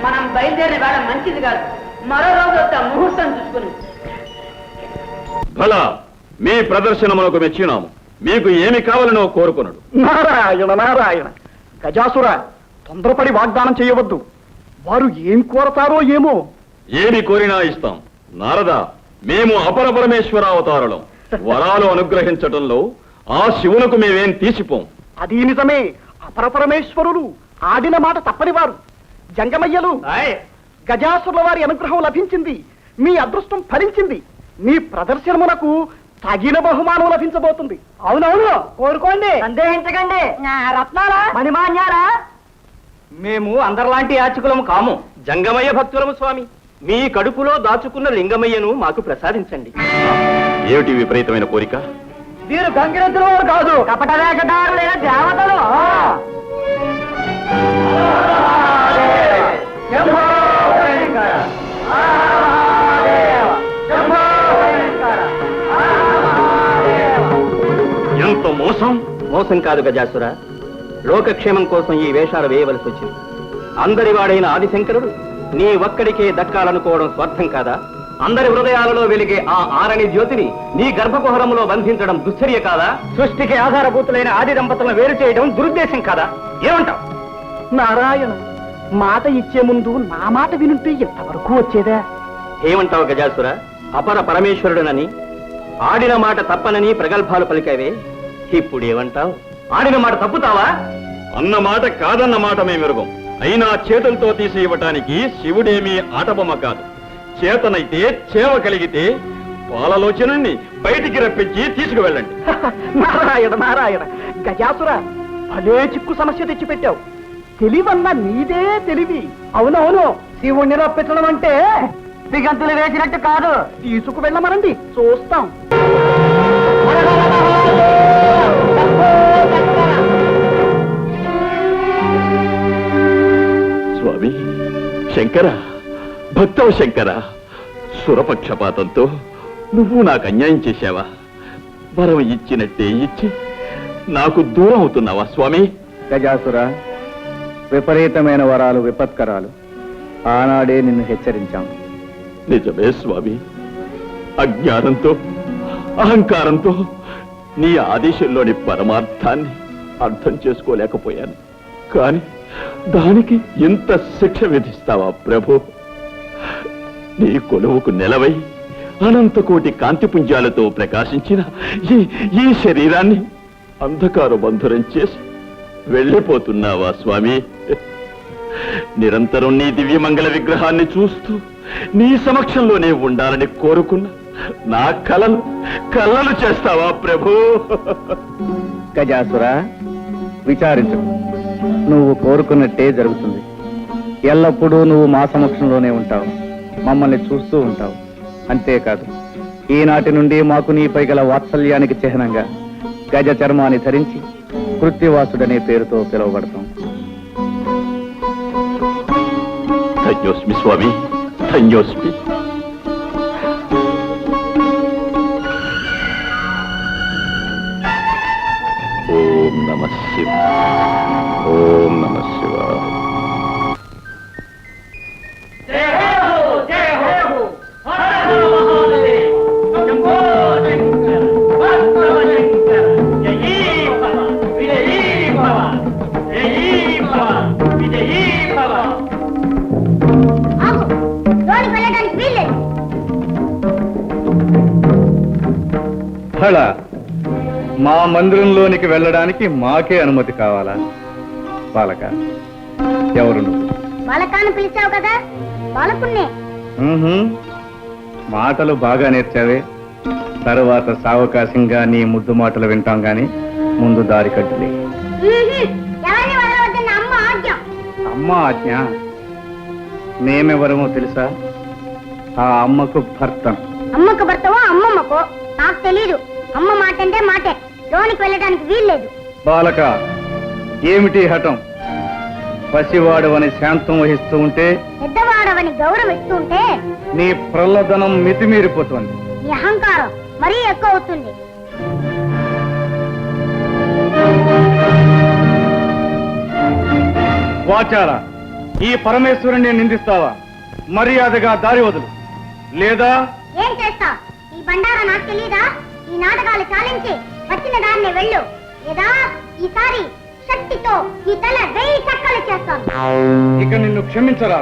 మనం బయలుదేరిన వేళ మంచిది కాదు. మరో రోజు వస్తా ముహూర్తం చూసుకుని. భలా మీ ప్రదర్శనమునకు మెచ్చినాము. మీకు ఏమి కావాలనో కోరుకున్నాడు. నారాయణ నారాయణ. గజాసుర, తొందరపడి వాగ్దానం చేయవద్దు. వారు ఏం కోరతారో ఏమో. ఏమి కోరినా ఇస్తాం. నారద, మేము అపర పరమేశ్వర అవతారులం. వరాలు అనుగ్రహించటంలో ఆ శివునకు మేమేం తీసిపోం. అది నిజమే. అపరపరమేశ్వరులు ఆడిన మాట తప్పని వారు. జంగమయ్యలు, గజాసురుల వారి అనుగ్రహం లభించింది. మీ అదృష్టం ఫలించింది. మీ ప్రదర్శనమునకు తగిన బహుమానం లభించబోతుంది. అవునవును, కోరుకోండి. సందేహించకండి. రత్నాలా, మణిమాన్యాలా? మేము అందరిలాంటి యాచకులము కాము. జంగమయ్య భక్తులము స్వామి. మీ కడుపులో దాచుకున్న లింగమయ్యను మాకు ప్రసాదించండి. ఏమిటి విపరీతమైన కోరిక? వీరు గంగిరెద్దుల వారు కాదు, కపటవేషధారులైన దేవతలు. ఎంత మోసం! మోసం కాదు గజాసుర, లోకక్షేమం కోసం ఈ వేషాలు వేయవలసి వచ్చింది. అందరి వాడైన ఆదిశంకరుడు నీ ఒక్కడికే దక్కాలనుకోవడం స్వార్థం కాదా? అందరి హృదయాలలో వెలిగే ఆ ఆరణి జ్యోతిని నీ గర్భకుహరములో బంధించడం దుశ్చర్య కాదా? సృష్టికి ఆధారభూతులైన ఆది దంపతులను వేరు చేయడం దురుద్దేశం కాదా? ఏమంటావు? నారాయణ, మాట ఇచ్చే ముందు నా మాట వినుంటే ఎంతవరకు వచ్చేదా? ఏమంటావు గజాసుర? అపర పరమేశ్వరుడనని, ఆడిన మాట తప్పనని ప్రగల్భాలు పలికావే. ఇప్పుడు ఏమంటావు? ఆడిన మాట తప్పుతావా? అన్న మాట కాదన్న మాట మేమెరుగం. అయినా చేతులతో తీసి ఇవ్వటానికి శివుడేమీ ఆటబొమ్మ కాదు. చేతనైతే చేవ కలిగితే పాలలోచనుణ్ణి బయటికి రప్పించి తీసుకువెళ్ళండి. నారాయణ నారాయణ. గజాసుర, భలే చిక్కు సమస్య తెచ్చిపెట్టావు. తెలివన్నా నీదే తెలివి. అవునవును, శివుణ్ణి రప్పించడం అంటే దిగంతులు వేసినట్టు కాదు. తీసుకువెళ్ళమనండి, చూస్తాం. స్వామి శంకర, భక్తవ శంకర, సురపక్షపాతంతో నువ్వు నాకు అన్యాయం చేశావా? వరం ఇచ్చినట్టే ఇచ్చి నాకు దూరం అవుతున్నావా స్వామి? గజాసుర, విపరీతమైన వరాలు విపత్కరాలు. ఆనాడే నిన్ను హెచ్చరించాం. నిజమే స్వామి. అజ్ఞానంతో అహంకారంతో నీ ఆదేశంలోని పరమార్థాన్ని అర్థం చేసుకోలేకపోయాను. కాని దానికి ఇంత శిక్ష విధిస్తావా ప్రభు? నీ కొలువుకు నెలవై అనంతకోటి కాంతిపుంజాలతో ప్రకాశించిన ఈ శరీరాన్ని అంధకార బంధురం చేసి వెళ్ళిపోతున్నావా స్వామి? నిరంతరం నీ దివ్యమంగళ విగ్రహాన్ని చూస్తూ నీ సమక్షంలోనే ఉండాలని కోరుకున్న నా కలలు చేస్తావా ప్రభు? గజాసుర, విచారించు. నువ్వు కోరుకున్నట్టే జరుగుతుంది. ఎల్లప్పుడూ నువ్వు మా సమక్షంలోనే ఉంటావు, మమ్మల్ని చూస్తూ ఉంటావు. అంతేకాదు, ఈనాటి నుండి మాకు నీపై గల వాత్సల్యానికి చిహ్నంగా గజ చర్మాన్ని ధరించి కృత్తివాసుడనే పేరుతో పిలువబడతాం. ధన్యోస్మి స్వామి, ధన్యోస్మి. ఓం నమః శివాయ. ఓం నమః శివాయ. ఆగు, లోనికి వెళ్ళడానికి బళ మా మందిరంలోనికి వెళ్ళడానికి మాకే అనుమతి కావాలా? బాలక, ఎవరు నువ్వు? బాలకాన్ని పిలిచావు కదా, బాలకున్నే. మాటలు బాగా నేర్చావే. తరువాత సావకాశంగా నీ ముద్దు మాటలు వింటాం గాని ముందు దారి కట్టులే. ఎవరిని వదలవద్దన్న అమ్మ ఆజ్ఞ. అమ్మ ఆజ్ఞ? మేమెవరమో తెలుసా? ఆ అమ్మకు భర్త. అమ్మకు భర్తవో అమ్మమ్మకో నాకు తెలీదు. అమ్మ మాట అంటే మాటే, లోనికి వెళ్ళడానికి వీల్లేదు. బాలక, ఏమిటి హఠం? పసివాడవని శాంతం వహిస్తూ ఉంటే, పెద్దవాడవని గౌరవిస్తూ ఉంటే నీ ప్రల్లదనం మితిమీరిపోతుంది. నీ అహంకారం మరీ ఎక్కువ అవుతుంది. వాచారా, ఈ పరమేశ్వరుణ్ణి నిందిస్తావా? మర్యాదగా దారి వదులు, లేదా ఏం చేస్తా? ఈ బండారా నాకు తెలీదా? ఈ నాటకాలు చాలించి వచ్చిన దారిని వెళ్ళు, లేదా ఈసారి శక్తితో ఈ తల 1000 చక్కలు చేస్తాను. ఇక నిన్ను క్షమించరా.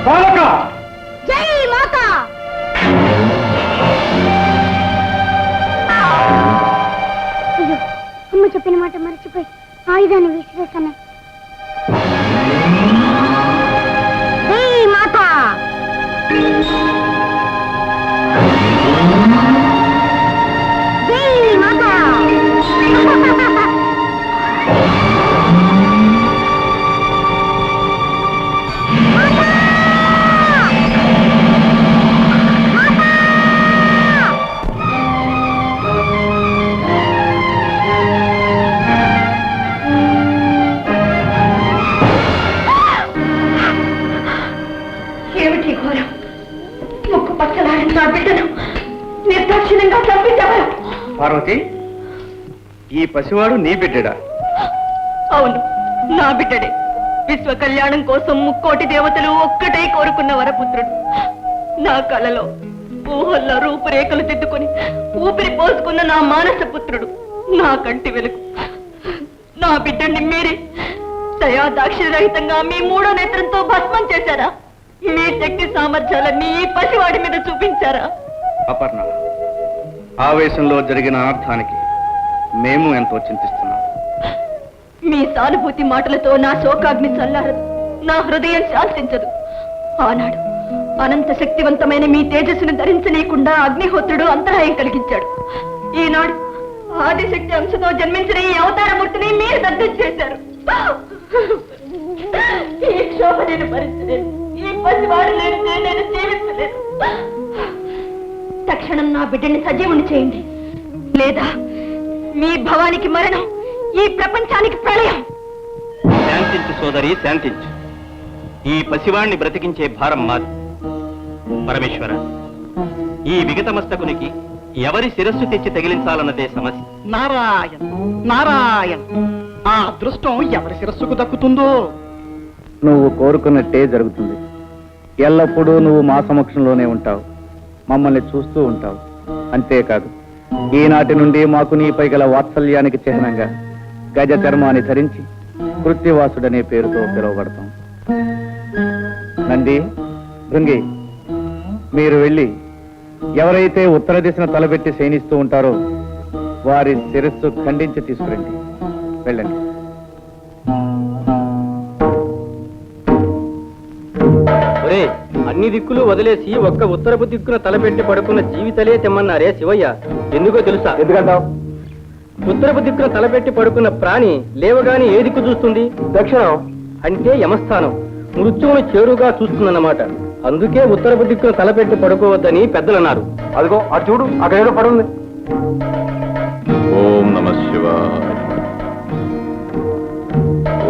బాలక! జై మాతా! అయ్యో, అమ్మ చెప్పిన మాట మర్చిపోయి ఆయుధాన్ని విసిరేసాను. జై మాతా! జై మాతా! ఏమిటి ఘోరం? ముక్కు పచ్చలాడిన నా బిడ్డను నిర్దాక్షిణ్యంగా చంపించావా? పార్వతి, ఈ పసివాడు నీ బిడ్డడా? అవును, నా బిడ్డడే. విశ్వ కళ్యాణం కోసం ముక్కోటి దేవతలు ఒక్కటే కోరుకున్న వరపుత్రుడు. నా కళలో ఊహల్లో రూపురేఖలు దిద్దుకొని ఊపిరి పోసుకున్న నా మానస పుత్రుడు, నా కంటి వెలుగు. నా బిడ్డని మీరే దయా దాక్షిణ్యరహితంగా మీ 3వ నేత్రంతో భస్మం చేశారా? మీ శక్తి సామర్థ్యాలన్నీ ఈ పసివాడి మీద చూపించారా? అపర్ణ, ఆవేశంలో జరిగిన అనర్థానికి మేము ఎంతో చింతిస్తున్నాం. మీ సానుభూతి మాటలతో నా శోకాగ్ని చల్లారదు, నా హృదయం శాంతించదు. ఆనాడు అనంత శక్తివంతమైన మీ తేజస్సును ధరించనీయకుండా అగ్నిహోత్రుడు అంతరాయం కలిగించాడు. ఈనాడు ఆదిశక్తి అంశతో జన్మించిన ఈ అవతారమూర్తిని మీరు దగ్ధం చేశారు. ఈ క్షోభ నేను భరించలేదు. ఈ పసివాడు లేనిదే నేను జీవించలేదు. తక్షణం నా బిడ్డని సజీవుని చేయండి, లేదా మీ భవానికి మరణం, ఈ ప్రపంచానికి ప్రళయం. శాంతించు సోదరి, శాంతించు. ఈ పసివాణ్ణి బ్రతికించే భారం మాది. పరమేశ్వర, ఈ విగతమస్తకునికి ఎవరి శిరస్సు తెచ్చి తగిలించాలన్నదే సమస్య. నారాయణ నారాయణ, ఆ అదృష్టం ఎవరి శిరస్సుకు దక్కుతుందో. నువ్వు కోరుకున్నట్టే జరుగుతుంది. ఎల్లప్పుడూ నువ్వు మా సమక్షంలోనే ఉంటావు, మమ్మల్ని చూస్తూ ఉంటావు. అంతేకాదు, ఈనాటి నుండి మాకు నీపై గల వాత్సల్యానికి చిహ్నంగా గజ చర్మాన్ని ధరించి కృత్తివాసుడనే పేరుతో పిలువబడతాం. నంది, భృంగి, మీరు వెళ్ళి ఎవరైతే ఉత్తర దిశన తలబెట్టి శయనిస్తూ ఉంటారో వారి శిరస్సు ఖండించి తీసుకురండి. వెళ్ళండి. అన్ని దిక్కులు వదిలేసి ఒక్క ఉత్తరపు దిక్కున తలపెట్టి పడుకున్న జీవితలే తెమ్మన్నారే శివయ్య. ఎందుకో తెలుసా? ఎందుకంటావు? ఉత్తరపు దిక్కున తలపెట్టి పడుకున్న ప్రాణి లేవగాని ఏ దిక్కు చూస్తుంది? దక్షిణం. అంటే యమస్థానం. మృత్యువును చేరుగా చూస్తుందన్నమాట. అందుకే ఉత్తరపు దిక్కున తలపెట్టి పడుకోవద్దని పెద్దలన్నారు. అదిగో అటు చూడు, అక్కడ ఏదో పడుంది. ఓం నమః శివాయ.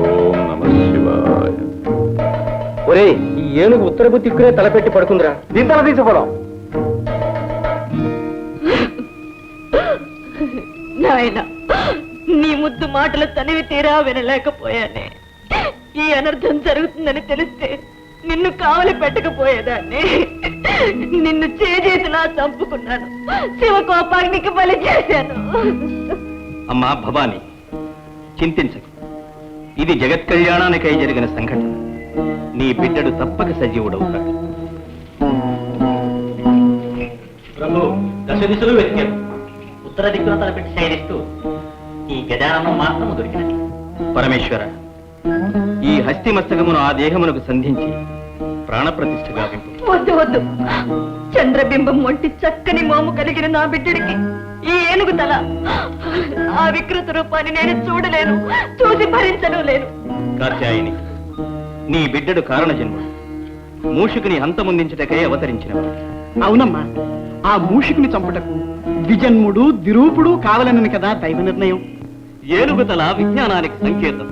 ఓం నమః శివాయ. ఒరే, ఈ ఏనుగు ఉత్తరపు దిక్కునే తలపెట్టి పడుకుందిరా. దీని తల తీసుకోవడం. నాయన, నీ ముద్దు మాటలు తనివి తీరా వినలేకపోయానే. ఈ అనర్థం జరుగుతుందని తెలిస్తే నిన్ను కావలి పెట్టకపోయేదాన్ని. నిన్ను చేజేతులా చంపుకున్నాను, శివకోపాగ్నికి బలి చేశాను. అమ్మా భవాని, చింతించకు. ఇది జగత్ కళ్యాణానికై జరిగిన సంఘటన. నీ బిడ్డడు తప్పక సజీవుడవుతాడు. ప్రభు దశ దిశలు వెతికారు. ఉత్తర దిక్కున తలపెట్టి శయనిస్తూ ఈ గజాననం మాత్రము దొరికినది. పరమేశ్వర, ఈ హస్తి మస్తకమును ఆ దేహమునకు సంధించి ప్రాణప్రతిష్ఠ గావింపు. వద్దు వద్దు, చంద్రబింబం వంటి చక్కని మోము కలిగిన నా బిడ్డడికి ఈ ఏనుగు తల, ఆ వికృత రూపాన్ని నేను చూడలేను, చూసి భరించను లేను. కాత్యాయని, నీ బిడ్డడు కారణ జన్ముడు, మూషికుని హంతముందించుటకై అవతరించినవాడు. అవునమ్మా, ఆ మూషికుని చంపుటకు ద్విజన్ముడు దిరూపుడు కావాలనని కదా దైవ నిర్ణయం. ఏనుగుతల విజ్ఞానానికి సంకేతం,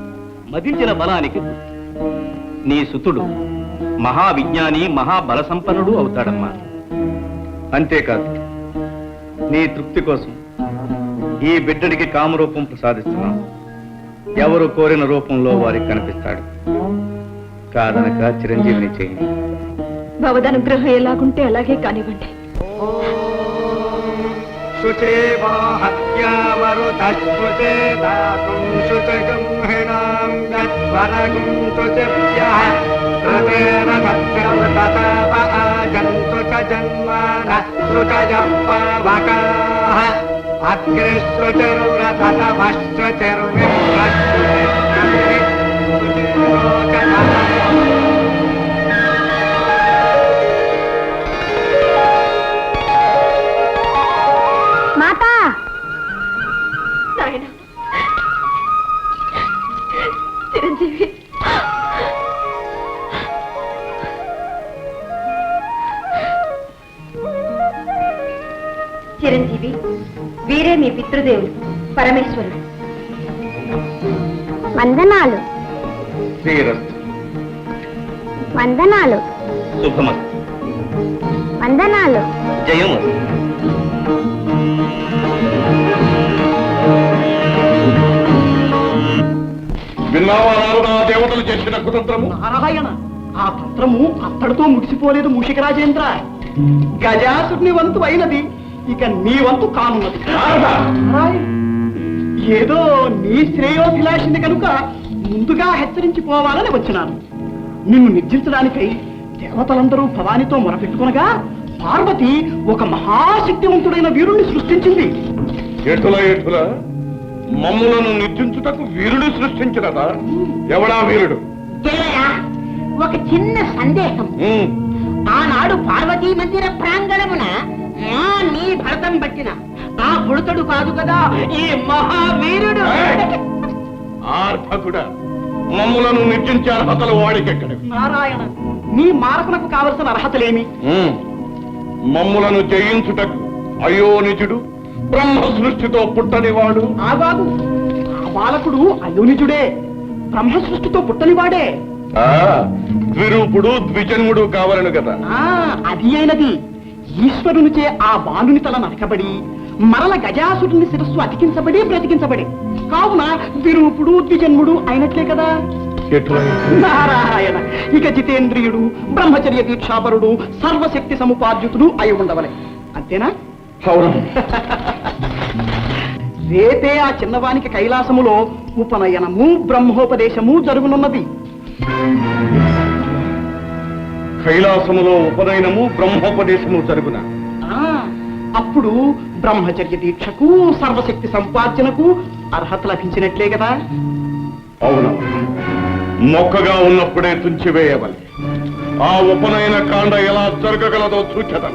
మదించిన బలానికి గుర్తు. నీ సుతుడు మహావిజ్ఞాని మహాబల సంపన్నుడు అవుతాడమ్మా. అంతేకాదు, నీ తృప్తి కోసం ఈ బిడ్డడికి కామరూపం ప్రసాదిస్తున్నాను. ఎవరు కోరిన రూపంలో వారికి కనిపిస్తాడు. కాదనక చిరంజీవిని చేయండి. భవదనుగ్రహం ఎలాగుంటే అలాగే కానివ్వండి. మాతా నాయన చిరంజీవి, చిరంజీవి, వీరే మీ పితృదేవుడు పరమేశ్వరుడు. వందనాలు శ్రీరస్తు. వందనాలు శుభమస్తు. వందనాలు. జయమస్తు. విన్నావా నారదా, దేవతలు చేసిన కుతంత్రము? నారాయణ, ఆ తంత్రము అత్తడితో ముగిసిపోలేదు మూషిక రాజేంద్ర. గజాసుని వంతు అయినది, ఇక నీ వంతు కానున్నది. నారాయణ, ఏదో నీ శ్రేయోభిలాషిని కనుక ముందుగా హెచ్చరించిపోవాలని వచ్చినాను. నిన్ను నిర్జించడానికై దేవతలందరూ భవానితో మొరపెట్టుకునగా పార్వతి ఒక మహాశక్తివంతుడైన వీరుణ్ణి సృష్టించింది. ఎటుల ఎటుల మమ్ములను నిర్జించుటకు వీరుడు సృష్టించినదా? ఎవడా వీరుడు? ఒక చిన్న సందేహం. ఆనాడు పార్వతీ మందిర ప్రాంగణమున నీ భరతం పట్టిన ఆ భుడతడు కాదు కదా ఈ మహావీరుడు. ఆర్భకుడా, మమ్ములను నిర్జించే అర్హతలు వాడికెక్కడ? నారాయణ, నీ మారకునకు కావలసిన అర్హతలేమి? మమ్ములను జయించుటకు అయోనిజుడు బ్రహ్మ సృష్టితో పుట్టనివాడు. ఆగాదు, ఆ బాలకుడు అయోనిజుడే, బ్రహ్మ సృష్టితో పుట్టనివాడే. ద్విరూపుడు ద్విజన్ముడు కావాలను కదా. అది అయినది. ఈశ్వరునిచే ఆ బాలుని తల నరకబడి మరల గజాసురుని శిరస్సు అతికించబడి బ్రతికించబడి, కావున ద్విరూపుడు ద్విజన్ముడు అయినట్లే కదా. నారాయణ, ఇక జితేంద్రియుడు బ్రహ్మచర్య దీక్షాపరుడు సర్వశక్తి సముపార్జితుడు అయి ఉండవలే. అంతేనా? రేపే ఆ చిన్నవానికి కైలాసములో ఉపనయనము బ్రహ్మోపదేశము జరుగునున్నది. కైలాసములో ఉపనయనము బ్రహ్మోపదేశము జరుగున. అప్పుడు బ్రహ్మచర్య దీక్షకు సర్వశక్తి సంపార్జనకు అర్హత లభించినట్లే కదా. అవును, మొక్కగా ఉన్నప్పుడే తుంచివేయవలె. ఆ ఉపనయన కాండ ఎలా జరగగలదో సూచన.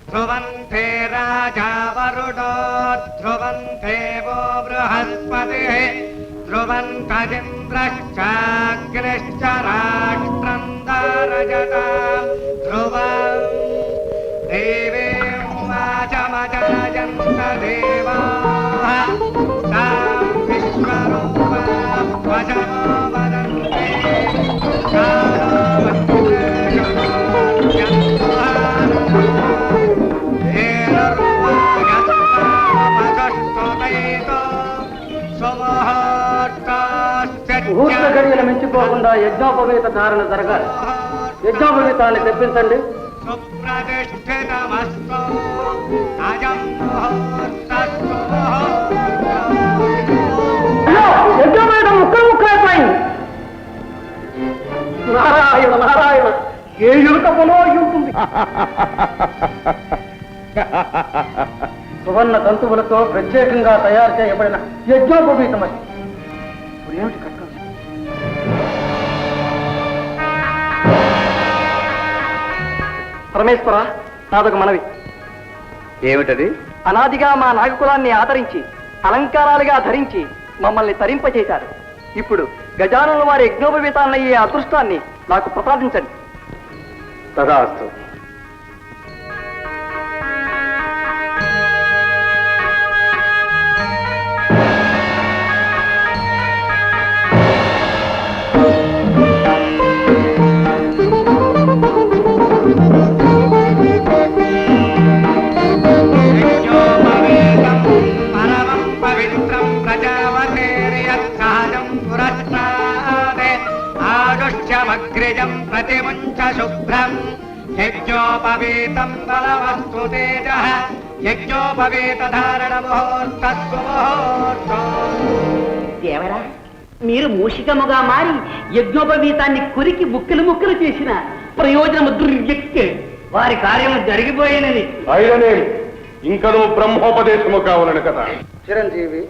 ధ్రువంతే రాజా వరుణో ధ్రువంతే వో బృహస్పతి ధ్రువంతరింద్రశ్చాగ్నిశ్చ రాష్ట్రం దారయతాం ధ్రువం దేవేం వాచమజాయంత దేవాః తాం విశ్వరూపాం వశమో వదంతే ముహూర్త గడియల మించిపోకుండా యజ్ఞోపవేత ధారణ జరగాలి. యజ్ఞోపవేతాన్ని తెప్పించండి. యజ్ఞోపవేతం ముక్కలు ముక్కలైపోయింది. నారాయణ నారాయణ, ఏ ఎలుకపలో అయి ఉంటుంది. సువర్ణ తంతువులతో ప్రత్యేకంగా తయారు చేయబడిన యజ్ఞోపవీతమది. ఏమిటి కట్టం? పరమేశ్వర, నాదొక మనవి. ఏమిటది? అనాదిగా మా నాగకులాన్ని ఆదరించి అలంకారాలుగా ధరించి మమ్మల్ని తరింపచేశారు. ఇప్పుడు గజానుల వారి యజ్ఞోపవీతాలయ్యే అదృష్టాన్ని నాకు ప్రసాదించండి. తదాస్తు. ఆదుష్యమగ్రిజం ప్రతిముంచ శుభ్రం యజ్ఞోపవీతం బలవస్తు తేజ యజ్ఞోపవీత ధారణ ముహూర్తస్సు ముహూర్తం. దేవరా, మీరు మూషికముగా మారి యజ్ఞోపవీతాన్ని కురికి ముక్కలు ముక్కలు చేసిన ప్రయోజనము దుర్యక్కే. వారి కార్యము జరిగిపోయినది. అయిననే ఇంకనూ బ్రహ్మోపదేశము కావాలని కదా. చిరంజీవి,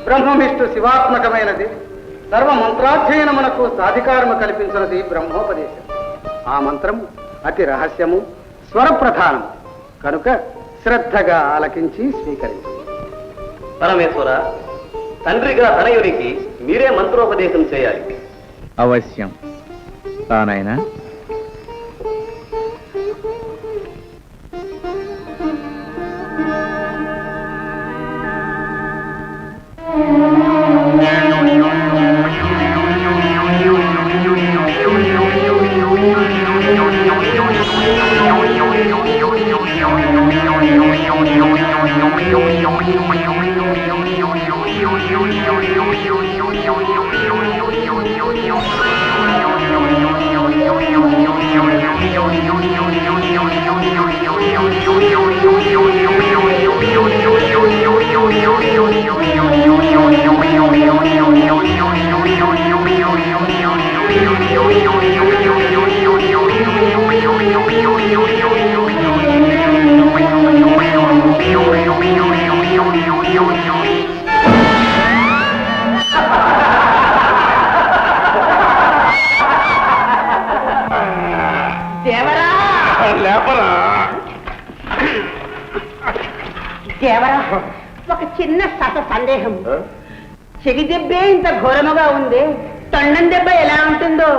బ్రహ్మవిష్ణు శివాత్మకమైనది. సర్వ మంత్రాధ్యయనమునకు సాధికారము కల్పించినది బ్రహ్మోపదేశం. ఆ మంత్రము అతి రహస్యము, స్వరప్రధానము కనుక శ్రద్ధగా ఆలకించి స్వీకరించు. పరమేశ్వర, తండ్రిగా తనయునికి మీరే మంత్రోపదేశం చేయాలి. అవశ్యం తానైనా. దేవరా, ఒక చిన్న సందేహం. చెవి దెబ్బే ఇంత ఘోరముగా ఉంది, తొండం దెబ్బ ఎలా ఉంటుందో.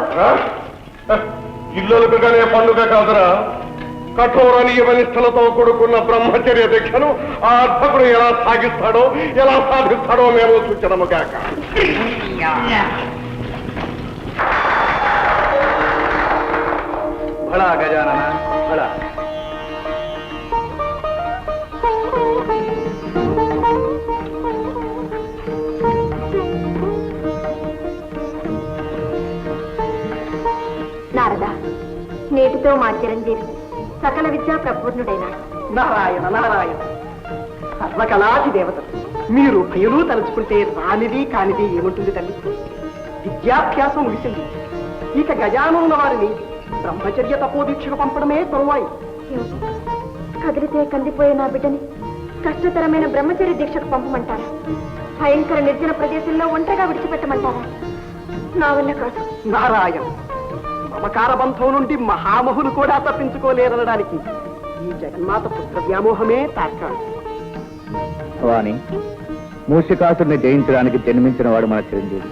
ఇల్లలుగానే పండుగ కాదురా. కఠోర నియమనిష్టలతో కూడుకున్న బ్రహ్మచర్య దీక్షను ఆ అర్భకుడు ఎలా సాగిస్తాడో, ఎలా సాధిస్తాడో మేము సూచనము కాక. భళా గజానన భళా. నారద, నేటితో మా చిరంజీవి సకల విద్యా ప్రపూర్ణుడైనాడు. నారాయణ నారాయణ, సర్వకళాది దేవతలు మీరు భయలు తలుచుకుంటే రానిది కానిది ఏముంటుంది తల్లి. విద్యాభ్యాసం ముగిసింది. ఇక గజానున్న వారిని బ్రహ్మచర్య తపోదీక్షకు పంపడమే తరువాయి. కదిలితే కందిపోయే నా బిడ్డని కష్టతరమైన బ్రహ్మచర్య దీక్షకు పంపమంటారా? భయంకర నిర్జన ప్రదేశంలో ఒంటరిగా విడిచిపెట్టమంటారా? నా వల్ల కాదు. నారాయణ, మమకార బంధం నుండి మహామహులు కూడా తప్పించుకోలేరనడానికి ఈ జగన్మాత పుత్ర వ్యామోహమే తార్కాడు. వాణి, మూషికాసుడిని జయించడానికి జన్మించిన వాడు మన చిరంజీవి.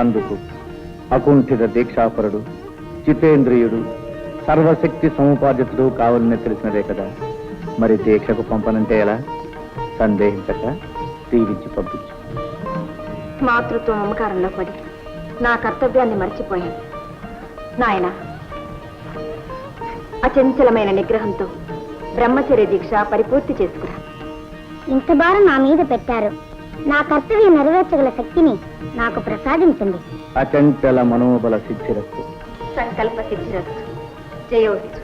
అందుకు అకుంఠిత దీక్షాపరుడు, జితేంద్రియుడు, సర్వశక్తి సముపార్జితుడు కావాలని తెలిసినదే కదా. మరి దీక్షకు పంపనంటే ఎలా? సందేహించక దీవించి పంపించు. మాతృత్వ మమకారంలో పడి నా కర్తవ్యాన్ని మర్చిపోయాను. నాయన, అచంచలమైన నిగ్రహంతో బ్రహ్మచర్య దీక్ష పరిపూర్తి చేసుకురా. ఇంత భారం నా మీద పెట్టారు. నా కర్తవ్యం నెరవేర్చగల శక్తిని నాకు ప్రసాదించండి. అచంచల మనోబల సిద్ధిరస్తు. సంకల్ప సిద్ధిరస్తు. జయోస్తు.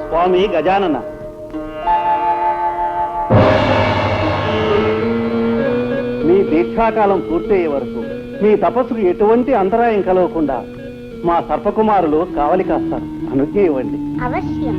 స్వామి గజానన, మీ దీక్షాకాలం పూర్తయ్యే వరకు మీ తపస్సుకు ఎటువంటి అంతరాయం కలగకుండా మా సర్పకుమారులు కావలి కాస్తారు. అనుజ్ఞ ఇవ్వండి. అవశ్యం.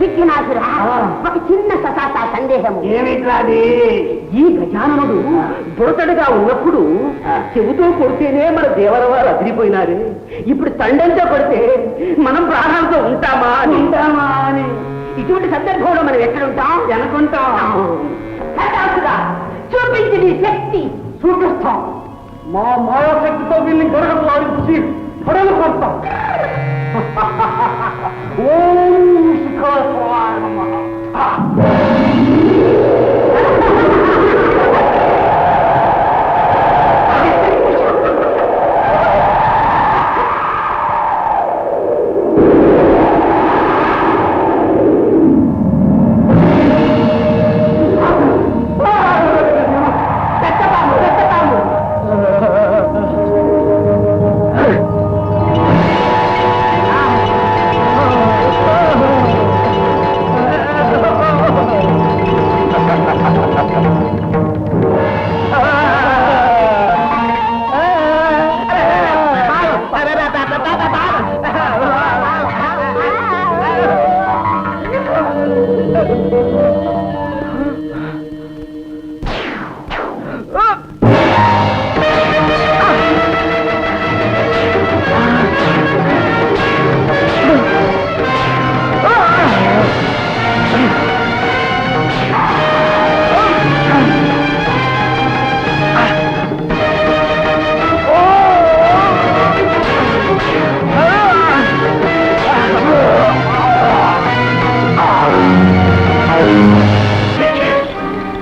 విఘ్నాసురా, ఒక చిన్న ససాసా సందేహము. ఏమిట్లాది? ఈ గజాననుడు బుడతడుగా ఉన్నప్పుడు చెబుతూ కొడితేనే మన దేవరవారు అదిరిపోయినారు. ఇప్పుడు తండంతో కొడితే మనం ప్రాణాలతో ఉంటామా అని ఇటువంటి సందర్భంలో మనం ఎక్కడుంటాం? అనుకుంటాం. చూపించి నీ శక్తి చూపిస్తాం. మా మాయాశక్తితో వీళ్ళని గొడవలు వారించి గొడవలు కొడతాం. ఓం శిఖరాయ నమః.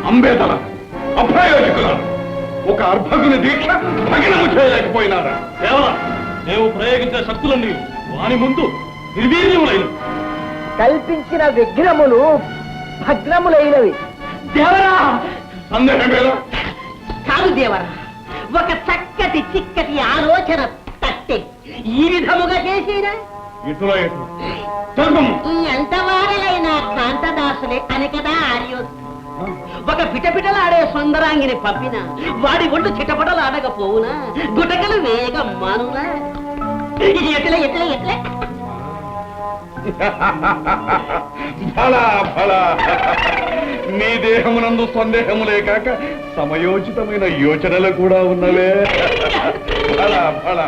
అంబేదల అప్రయోజకుల ఒక అర్భకుని దీక్ష భగ్నము చేయలేకపోయినారా? కేవలం మేము ప్రయోగించిన శక్తులన్నీ వాని ముందు నిర్వీర్యములైన కల్పించిన విఘ్నములు భగ్నములైనవి. దేవరా సందేహమేలా? కాదు దేవరా, ఒక చక్కటి చిక్కటి ఆలోచన తట్టే ఈ విధముగా చేసిన ఇటులో ఎటు తెలుపము. ఎంతవారలైన కాంతదాసులే అని కదా ఆర్యోస్ ఒక పిటపిటలాడే సుందరాంగిని పంపిన వాడి ఒళ్ళు చిటపటలాడకపోవునా, గుటకలు వేగం మానునా? ఎట్లే ఎట్లే ఎట్లే ఫలా ఫలా నీ దేహమునందు సందేహములే కాక సమయోచితమైన యోచనలు కూడా ఉన్నవే. ఫలా ఫలా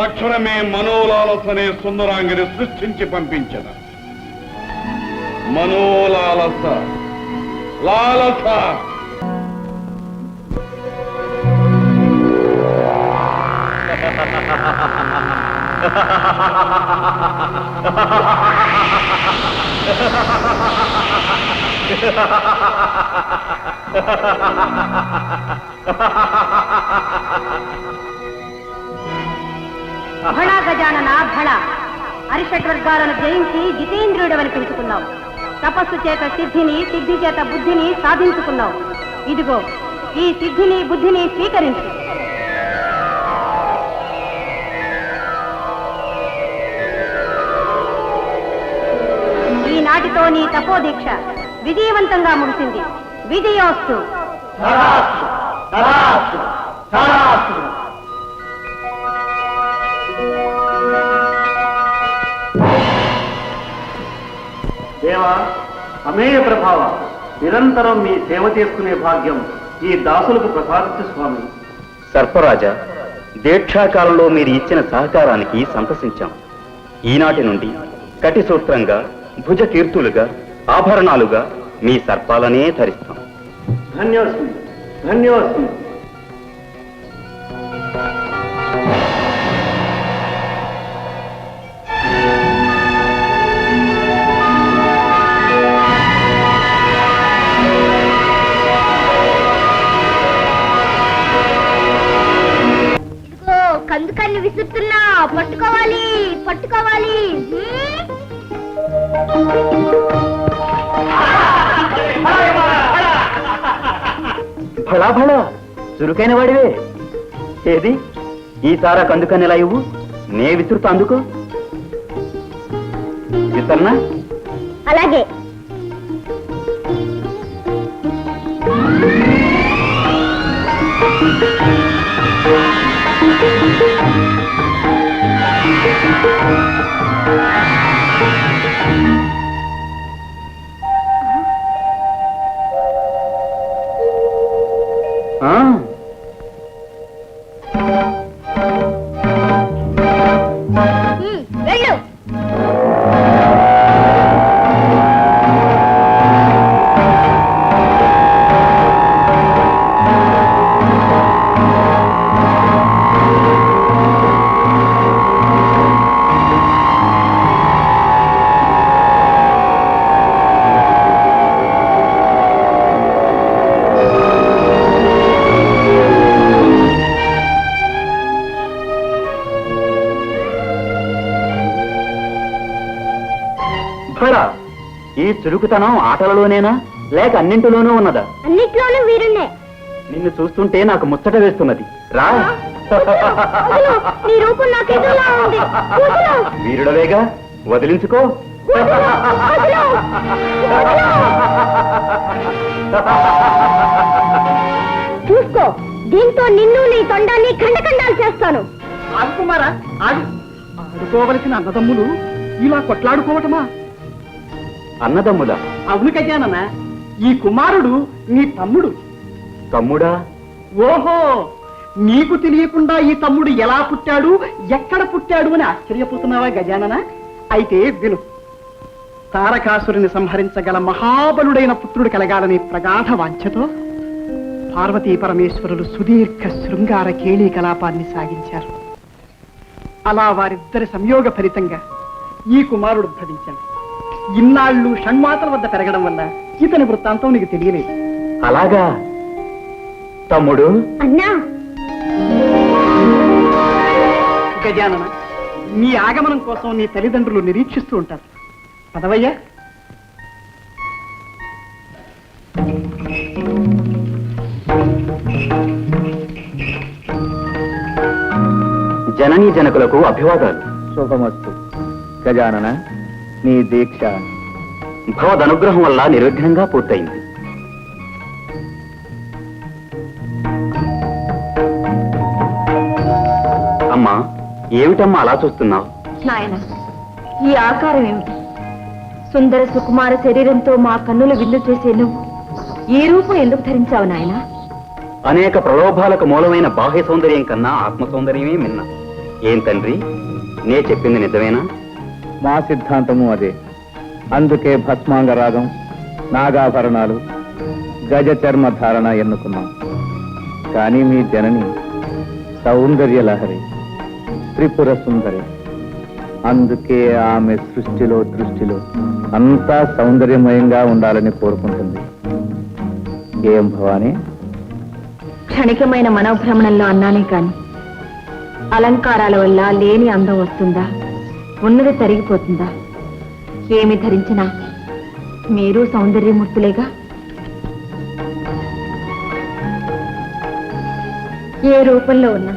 తక్షణమే మనోలాలసనే సుందరాంగిని సృష్టించి పంపించద. మనోలాలస లాలస భళ గజానన భళ. అరిషడ్వర్గాలను జయించి జితేంద్రుడవని పిలుచుకున్నావు. తపస్సు చేత సిద్ధిని, సిద్ధి చేత బుద్ధిని సాధించుకున్నావు. ఇదిగో ఈ సిద్ధిని బుద్ధిని స్వీకరించు. ఈనాటితో నీ తపోదీక్ష విజయవంతంగా ముగిసింది. విజయోస్తు. దేవా, అమేయ ప్రభావ, నిరంతరం మీ సేవ చేసుకునే భాగ్యం ఈ దాసులకు ప్రసాదించు స్వామి. సర్పరాజా, దీక్షాకాలంలో మీరు ఇచ్చిన సహకారానికి సంతసించాం. ఈనాటి నుండి కటి సూత్రంగా, భుజ కీర్తులుగా, ఆభరణాలుగా మీ సర్పాలనే ధరిస్తాం. ధన్యోస్మి, ధన్యోస్మి. కందుకన్ని విసురుతున్నా, పట్టుకోవాలి పట్టుకోవాలి. భళా భళా చురుకైన వాడివే. ఏది ఈసారా కందుకన్నెలా ఇవ్వు, నే విసురుతా అందుకో. విసరనా? అలాగే. వెళ్ళు. ఈ చురుకుతనం ఆటలలోనేనా లేక అన్నింటిలోనూ ఉన్నదా? అన్నిట్లోనూ వీరున్నే. నిన్ను చూస్తుంటే నాకు ముచ్చట వేస్తున్నది. రా. నీ రూపం నాకేదోలా ఉంది. వీరుడవేగా, వదిలించుకో. చూసుకో, దీంతో నిన్ను నీ తొండాన్ని ఖండఖండాలు చేస్తాను. ఆగుకుమారా, ఆడుకోవలసిన అన్నదమ్ములు ఇలా కొట్లాడుకోవటమా? అన్నదమ్ములా? అవును గజానన, ఈ కుమారుడు నీ తమ్ముడు. తమ్ముడా? ఓహో, నీకు తెలియకుండా ఈ తమ్ముడు ఎలా పుట్టాడు, ఎక్కడ పుట్టాడు అని ఆశ్చర్యపోతున్నావా గజానన? అయితే విను. తారకాసురుని సంహరించగల మహాబలుడైన పుత్రుడు కలగాలనే ప్రగాఢ వాంఛతో పార్వతీ పరమేశ్వరులు సుదీర్ఘ శృంగార కేళీ కలాపాన్ని సాగించారు. అలా వారిద్దరి సంయోగ ఫలితంగా ఈ కుమారుడు ఉద్భవించాడు. ఇన్నాళ్ళు షణ్మాతల వద్ద పెరగడం వల్ల ఇతని వృత్తాంతం నీకు తెలియలేదు. అలాగా తమ్ముడు? అన్నా, గజానన, నీ ఆగమనం కోసం నీ తల్లిదండ్రులు నిరీక్షిస్తూ ఉంటారు. పదవయ్యా. జననీ జనకులకు అభివాదాలు. శుభమస్తు. గజానన, నీ దీక్ష భగవదనుగ్రహం వల్ల నిర్విఘ్నంగా పూర్తయింది. అమ్మా, ఏమిటమ్మా అలా చూస్తున్నావు? నాయన, ఈ ఆకారం ఏమిటి? సుందర సుకుమార శరీరంతో మా కన్నులు విల్లు చేసే నువ్వు ఈ రూపం ఎందుకు ధరించావు నాయన? అనేక ప్రలోభాలకు మూలమైన బాహ్య సౌందర్యం కన్నా ఆత్మ సౌందర్యమే మిన్న. ఏం తండ్రి, నే చెప్పింది నిజమేనా? మా సిద్ధాంతము అదే. అందుకే భస్మాంగరాగం, నాగాభరణాలు, గజ చర్మ ధారణ ఎన్నుకున్నాం. కానీ మీ జనని సౌందర్య లహరి, త్రిపుర సుందరి. అందుకే ఆమె సృష్టిలో దృష్టిలో అంతా సౌందర్యమయంగా ఉండాలని కోరుకుంటుంది. ఏం భవాని? క్షణికమైన మనోభ్రమణంలో అన్నానే కాని అలంకారాల వల్ల లేని అందం వస్తుందా, ఉన్నది తరిగిపోతుందా? ఏమి ధరించినా మీరు సౌందర్యమూర్తులేగా. ఏ రూపంలో ఉన్నా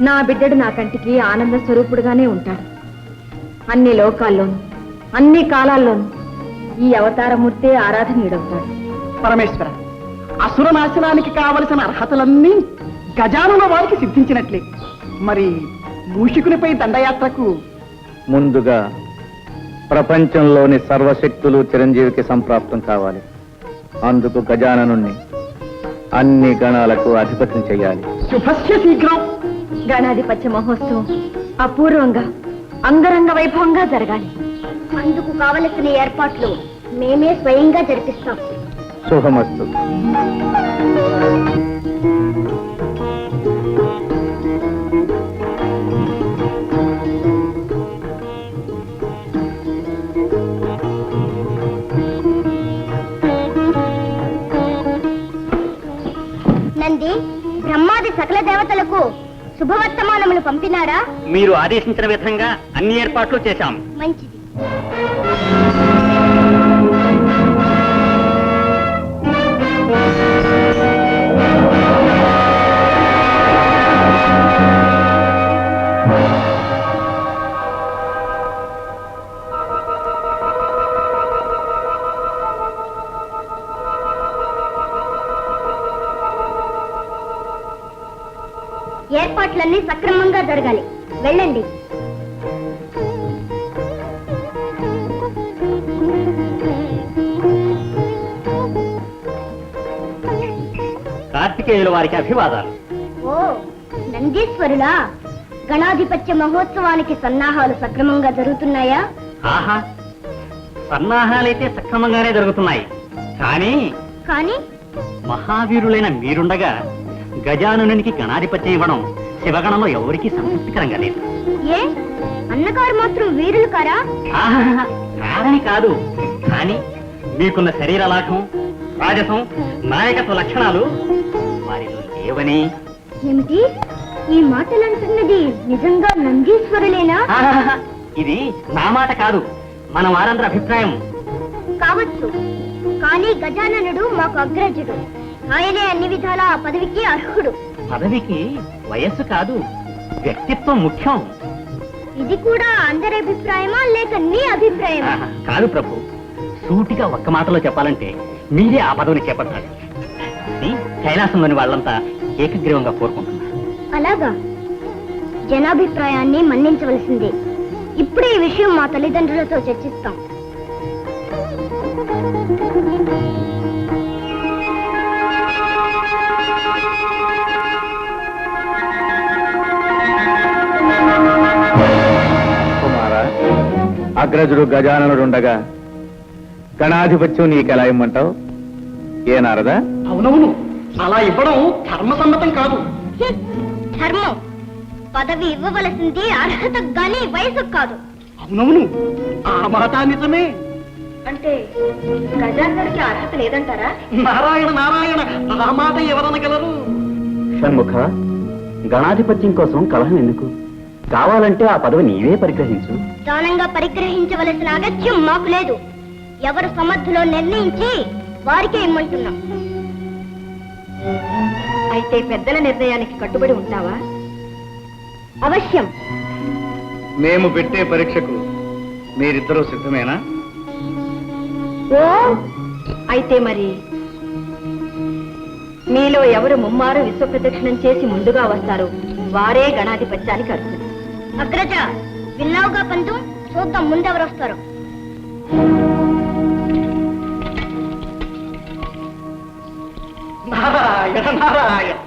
నా బిడ్డడు నా కంటికి ఆనంద స్వరూపుడుగానే ఉంటాడు. అన్ని లోకాల్లోనూ అన్ని కాలాల్లోనూ ఈ అవతారమూర్తే ఆరాధనీయుడవుతాడు. పరమేశ్వర, అసుర నాశనానికి కావలసిన అర్హతలన్నీ గజానుల వారికి సిద్ధించినట్లే. మరి మూషికునిపై దండయాత్రకు ముందుగా ప్రపంచంలోని సర్వశక్తులు చిరంజీవికి సంప్రాప్తం కావాలి. అందుకు గజాననుణ్ణి అన్ని గణాలకు అధిపతిని చెయ్యాలి. శుభస్య శీఘ్రం. గణాధిపత్య మహోత్సవం అపూర్వంగా అంగరంగ వైభవంగా జరగాలి. అందుకు కావలసిన ఏర్పాట్లు మేమే స్వయంగా జరిపిస్తాం. శుభమస్తు. నంది, బ్రహ్మాది సకల దేవతలకు శుభవర్తమానములు పంపినారా? మీరు ఆదేశించిన విధంగా అన్ని ఏర్పాట్లు చేశాం. మంచిది. ఏర్పాట్లన్నీ సక్రమంగా జరగాలి. వెళ్ళండి. కార్తికేయుల వారికి అభివాదాలు. ఓ నందీశ్వరులా, గణాధిపత్య మహోత్సవానికి సన్నాహాలు సక్రమంగా జరుగుతున్నాయా? ఆహా, సన్నాహాలైతే సక్రమంగానే జరుగుతున్నాయి. కానీ కానీ మహావీరులైన మీరుండగా గజాననునికి గణాధిపత్యం ఇవ్వడం శివగణంలో ఎవరికీ సంతృప్తికరంగా లేదు. ఏ అన్నగారు మాత్రం వీరులు కారా? ఆహా, కాదని కాదు, కానీ మీకున్న శరీర లాఘం, రాజసం, నాయకత్వ లక్షణాలు వారిలో లేవని. ఏమిటి ఈ మాటలంటున్నది? నిజంగా నందీశ్వరులేనా? ఆహాహా, ఇది నా మాట కాదు, మన వారందరి అభిప్రాయం. కావచ్చు, కానీ గజాననుడు మాకు అగ్రజుడు. ఆయనే అన్ని విధాలా ఆ పదవికి అర్హుడు. పదవికి వయస్సు కాదు, వ్యక్తిత్వం ముఖ్యం. ఇది కూడా అందరి అభిప్రాయమా లేక నీ అభిప్రాయమా? ఆహా, కాదు ప్రభు, సూటిగా ఒక్క మాటలో చెప్పాలంటే మీరే ఆ పదవిని చేపట్టాలి. ఇది కైలాసంలోని వాళ్ళంతా ఏకగ్రీవంగా కోరుకుంటున్నారు. అలాగా? జనాభిప్రాయాన్ని మన్నించవలసిందే. ఇప్పుడే ఈ విషయం మా తల్లిదండ్రులతో చర్చిస్తాం. కుమారా, అగ్రజుడు గజాననుడుండగా గణాధిపత్యం నీకెలా ఇమ్మంటావు? ఏ నారదా? అవునవును, అలా ఇవ్వడం ధర్మసమ్మతం కాదు. ధర్మం పదవి ఇవ్వవలసింది అర్హతకు గాని వయసుకు కాదు. అవునవును, ఆ మాట నిజమే. అంటే గజాననుడికి అర్హత లేదంటారా? నారాయణ నారాయణ, ఆ మాట ఎవరనగలరు? షణ్ముఖ, గణాధిపత్యం కోసం కలహం ఎందుకు? కావాలంటే ఆ పదవి నీవే పరిగ్రహించు. దానంగా పరిగ్రహించవలసిన అగత్యం మాకు లేదు. ఎవరు సమర్థులో నిర్ణయించి వారికే ఇమ్మంటున్నాం. అయితే పెద్దల నిర్ణయానికి కట్టుబడి ఉంటావా? అవశ్యం. మేము పెట్టే పరీక్షకు మీరిద్దరూ సిద్ధమేనా? ఓ అయితే మరి మీలో ఎవరు ముమ్మారు విశ్వప్రదక్షిణం చేసి ముందుగా వస్తారు వారే గణాధిపత్యానికి అర్హులు. అగ్రజ, విన్నావుగా పంతు? చూద్దాం ముందెవరు వస్తారు. నారాయణ నారాయణ,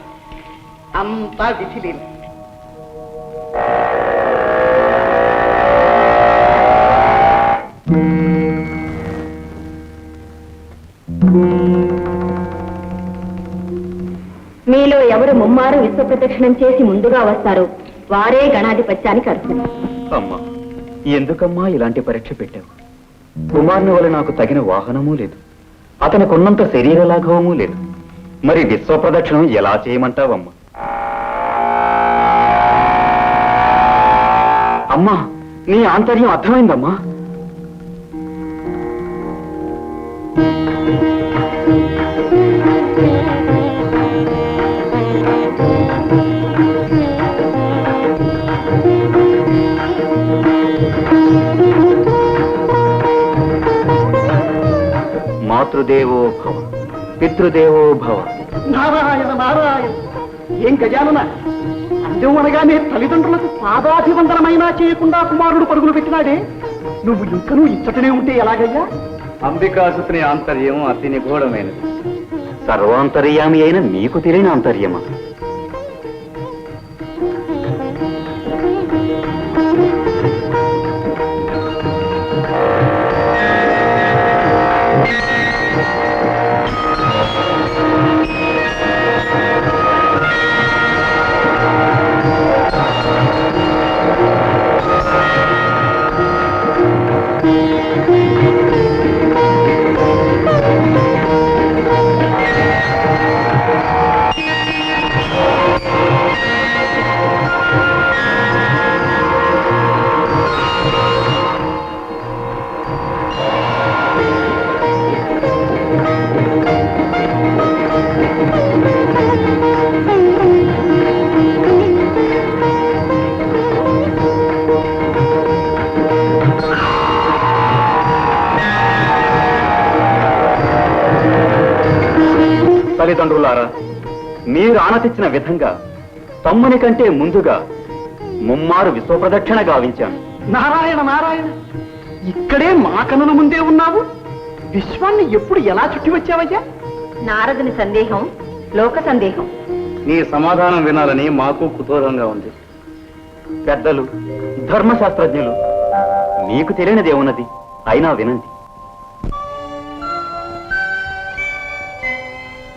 అంతా విధిలేదు. మీలో ఎవరు ముమ్మారు విశ్వప్రదక్షిణం చేసి ముందుగా వస్తారు వారే గణాధిపత్యానికి అర్హులు. అమ్మా, ఎందుకమ్మా ఇలాంటి పరీక్ష పెట్టావు? కుమారుని వల్ల నాకు తగిన వాహనమూ లేదు, అతనికి ఉన్నంత శరీర లాఘవమూ లేదు. మరి విశ్వప్రదక్షిణం ఎలా చేయమంటావమ్మా? అమ్మా, నీ ఆంతర్యం అర్థమైందమ్మా. మాతృదేవో భవ, పితృదేవో భవ. నారాయణ నారాయణ, ఏం గజానన, అందం అనగానే తల్లిదండ్రులకు పాదాభివందనమైనా చేయకుండా కుమారుడు పరుగులు పెట్టినాడే, నువ్వు ఇంకనూ ఇచ్చటనే ఉంటే ఎలాగయ్యా? అంబికాసుని ఆంతర్యం అతి నిగూఢమైనది. సర్వాంతర్యామి అయిన నీకు తెలియని ఆంతర్యమా? తల్లిదండ్రులారా, మీరు ఆనతిచ్చిన విధంగా తమ్ముని కంటే ముందుగా ముమ్మారు విశ్వప్రదక్షిణ గావించాను. నారాయణ నారాయణ, ఇక్కడే మా కనుల ముందే ఉన్నావు. విశ్వాన్ని ఎప్పుడు ఎలా చుట్టి వచ్చావయ్యా? నారదుని సందేహం లోక సందేహం. నీ సమాధానం వినాలని మాకు కుతూహలంగా ఉంది. పెద్దలు, ధర్మశాస్త్రజ్ఞులు, మీకు తెలియనిదేమున్నది, అయినా వినండి.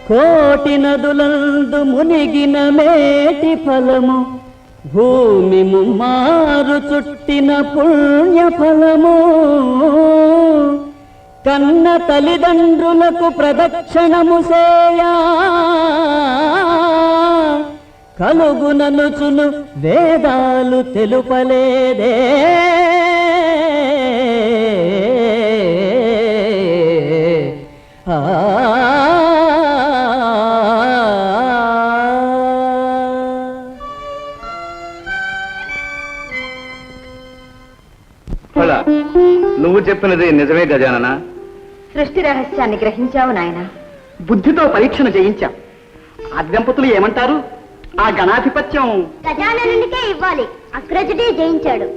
కోటి నదులందు మునిగిన మేటి ఫలము, భూమి ముమ్మారు చుట్టిన పుణ్య ఫలము, కన్న తల్లిదండ్రులకు ప్రదక్షిణము సేయా కలుగుననుచును వేదాలు తెలుపలేదే. నువ్వు చెప్పినది నిజమే గజానన. సృష్టి రహస్యాన్ని గ్రహించావు నాయన. బుద్ధితో పరీక్షను జయించాం. ఆ దంపతులు ఏమంటారు? ఆ గణాధిపత్యం గజాననునికే ఇవ్వాలి. అగ్రజుడే జయించాడు.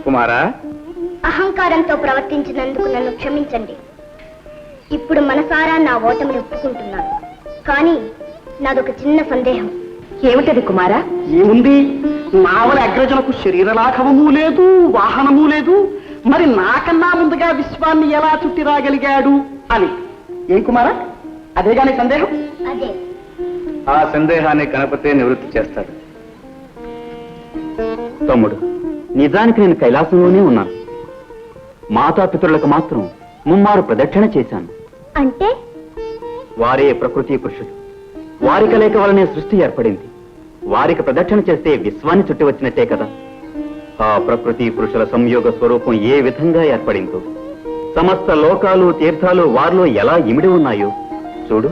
కుమారా, అహంకారంతో ప్రవర్తించినందుకు నన్ను క్షమించండి. ఇప్పుడు మనసారా నా ఓటమిని ఒప్పుకుంటున్నాను. కానీ నాదొక చిన్న సందేహం. ఏమిటది కుమారా? ఏముంది? నావల అగ్రజులకు శరీర లాఘవము లేదు, వాహనము లేదు. మరి నాకన్నా ముందుగా విశ్వాన్ని ఎలా చుట్టి రాగలిగాడు అని. ఏం కుమారా, అదేగాని సందేహం? అదే. ఆ సందేహాన్ని గణపతే నివృత్తి చేస్తాడు. తమ్ముడు, నిజానికి నేను కైలాసంలోనే ఉన్నాను. మాతాపితరులకు మాత్రం ముమ్మారు ప్రదక్షిణ చేశాను. అంటే వారే ప్రకృతి పురుషులు. వారి కలయిక వలనే సృష్టి ఏర్పడింది. వారికి ప్రదక్షిణ చేస్తే విశ్వాన్ని చుట్టి వచ్చినట్టే కదా. ఆ ప్రకృతి పురుషుల సంయోగ స్వరూపం ఏ విధంగా ఏర్పడిందో, సమస్త లోకాలు తీర్థాలు వారిలో ఎలా ఇమిడి ఉన్నాయో చూడు.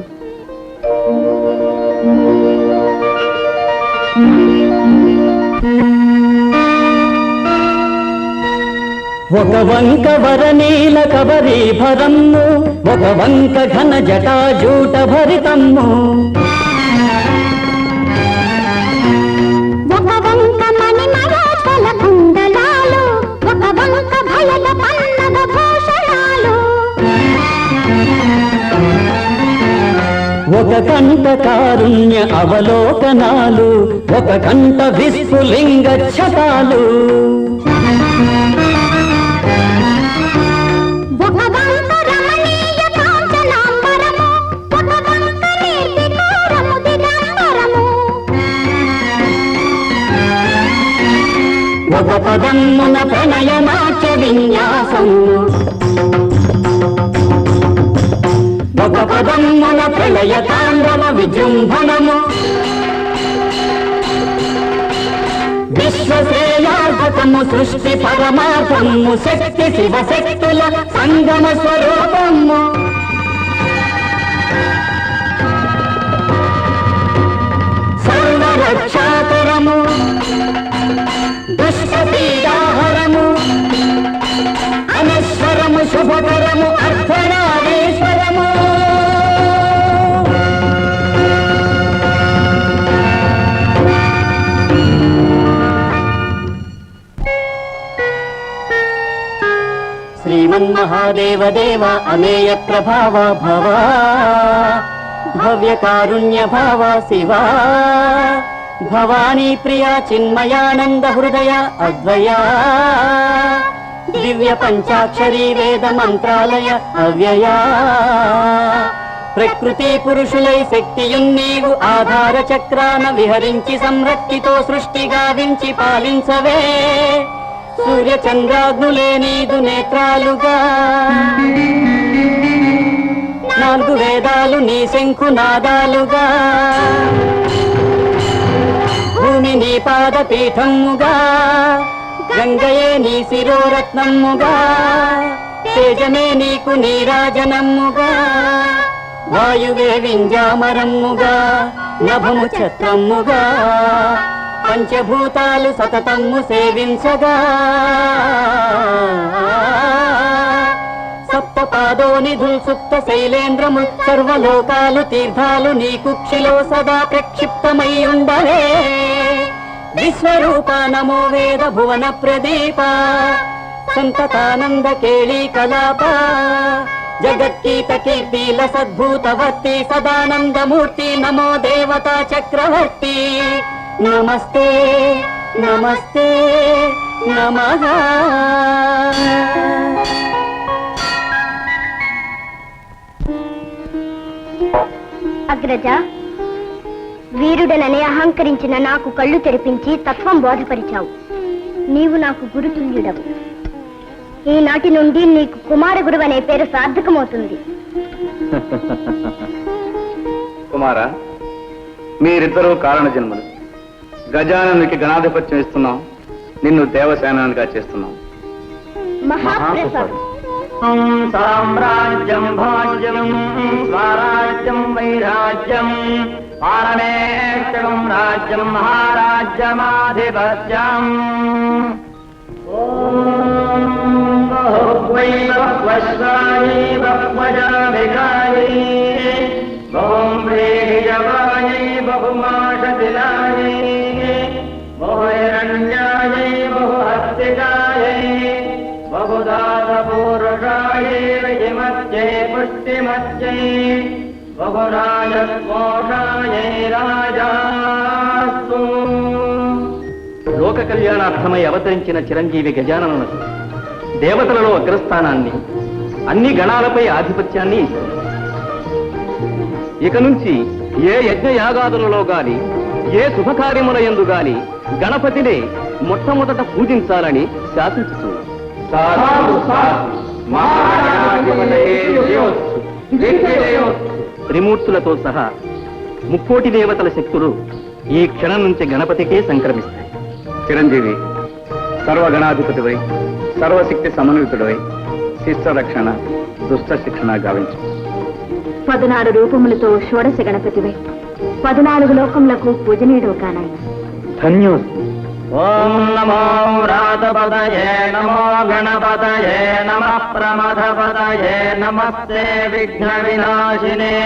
ఒక వంక వరనీల కబరీభరమ్ము, ఒక వంక ఘన జటాజూట భరితమ్ము, ఒక వంక మణిమరాచల కుండలాలు, ఒక వంక భయల పన్నగ భూషణాలు, ఒక కంట కారుణ్య అవలోకనాలు, ఒక కంట విస్ఫులింగ ఛటాలు, ఒక వంక రమణీయ కాంచనాంబరము, ఒక వంక నిర్వికారము దిగంబరము, ఒక పదమ్మున ప్రణయనాట్య విన్యాసము, ఒక పదమ్మున ప్రళయ తాండవ విజృంభణము, విశ్వశ్రేయార్థకము సృష్టి పరమార్థము, శక్తి శివశక్తుల సంగమ స్వరూపము, సర్వరక్షాకరము, దుష్టపీడాహరము, అనశ్వరము, శుభకరము, అర్ధనారీశ్వరము. శ్రీమన్మహాదేవ దేవ అమేయ ప్రభావ భవ, భవ్య కారుణ్య భావ శివ, భవానీ ప్రియా చిన్మయానంద హృదయ అద్వయా, దివ్య పంచాక్షరీ వేద మంత్రాలయ అవ్యయా, ప్రకృతి పురుషులై శక్తియున్నీవు ఆధార చక్రాన విహరించి సంరక్తితో సృష్టి గావించి పాలించవే, సూర్య చంద్రాగ్నులే నీదు నేత్రాలుగా, నాలుగు వేదాలు నీ శంఖునాదాలుగా, భూమి నీ పాదపీఠముగా, గంగయే నీ శిరోరత్నముగా, తేజమే నీకు నీరాజనముగా, వాయువే వింజామరముగా, నభము ఛత్రముగా, పంచభూతాలు సతతమ్ము సేవించగా, సప్త పాదోనిధుల్ సుప్త శైలేంద్రముల్ సర్వలోకాలు తీర్థాలు నీ కుక్షిలో సదా ప్రక్షిప్తమై ఉండవే విశ్వరూప నమో వేద భువన ప్రదీప సంతతానంద కేళీ కలాప జగత్కీత కీర్తిల సద్భూతవర్తి సదానందమూర్తి నమో దేవతా చక్రవర్తి నమస్తే నమస్తే నమః. అగ్రజ, వీరుడనని అహంకరించిన నాకు కళ్ళు తెరిపించి తత్వం బోధపరిచావు. నీవు నాకు గురుతుల్యుడవు. ఈనాటి నుండి నీకు కుమార గురువు అనే పేరు సార్థకమవుతుంది. కుమారా, మీరిద్దరూ కారణ జన్మలు. గజాననునికి గణాధిపత్యం ఇస్తున్నాం, నిన్ను దేవసేనానిగా చేస్తున్నాం. మహాప్రసాదం. సామ్రాజ్యం భాగ్యం స్వరాజ్యం వైరాజ్యం పారమేశ్వరం రాజ్యం మహారాజ్యమాధిపత్యం లోక కళ్యాణార్థమై అవతరించిన చిరంజీవి గజాననునకు దేవతలలో అగ్రస్థానాన్ని, అన్ని గణాలపై ఆధిపత్యాన్ని ఇస్తుంది. ఇక నుంచి ఏ యజ్ఞయాగాదులలో గాని ఏ శుభకార్యముల యందు గాని గణపతినే మొట్టమొదట పూజించాలని శాసించుతున్నాం. త్రిమూర్తులతో సహా ముక్కోటి దేవతల శక్తులు ఈ క్షణం నుంచి గణపతికే సంక్రమిస్తాయి. చిరంజీవి, సర్వగణాధిపతివై సర్వశక్తి సమన్వితుడవై శిష్ట రక్షణ దుష్ట శిక్షణ గావించు. 14 రూపములతో షోడశ గణపతివై 14 లోకములకు పూజనీయుడు కానాయన. ధన్యోస్మి. ఓం నమో వ్రాతపదయే నమో గణపతయే నమః ప్రమథపదయే నమస్తే విఘ్న వినాశినే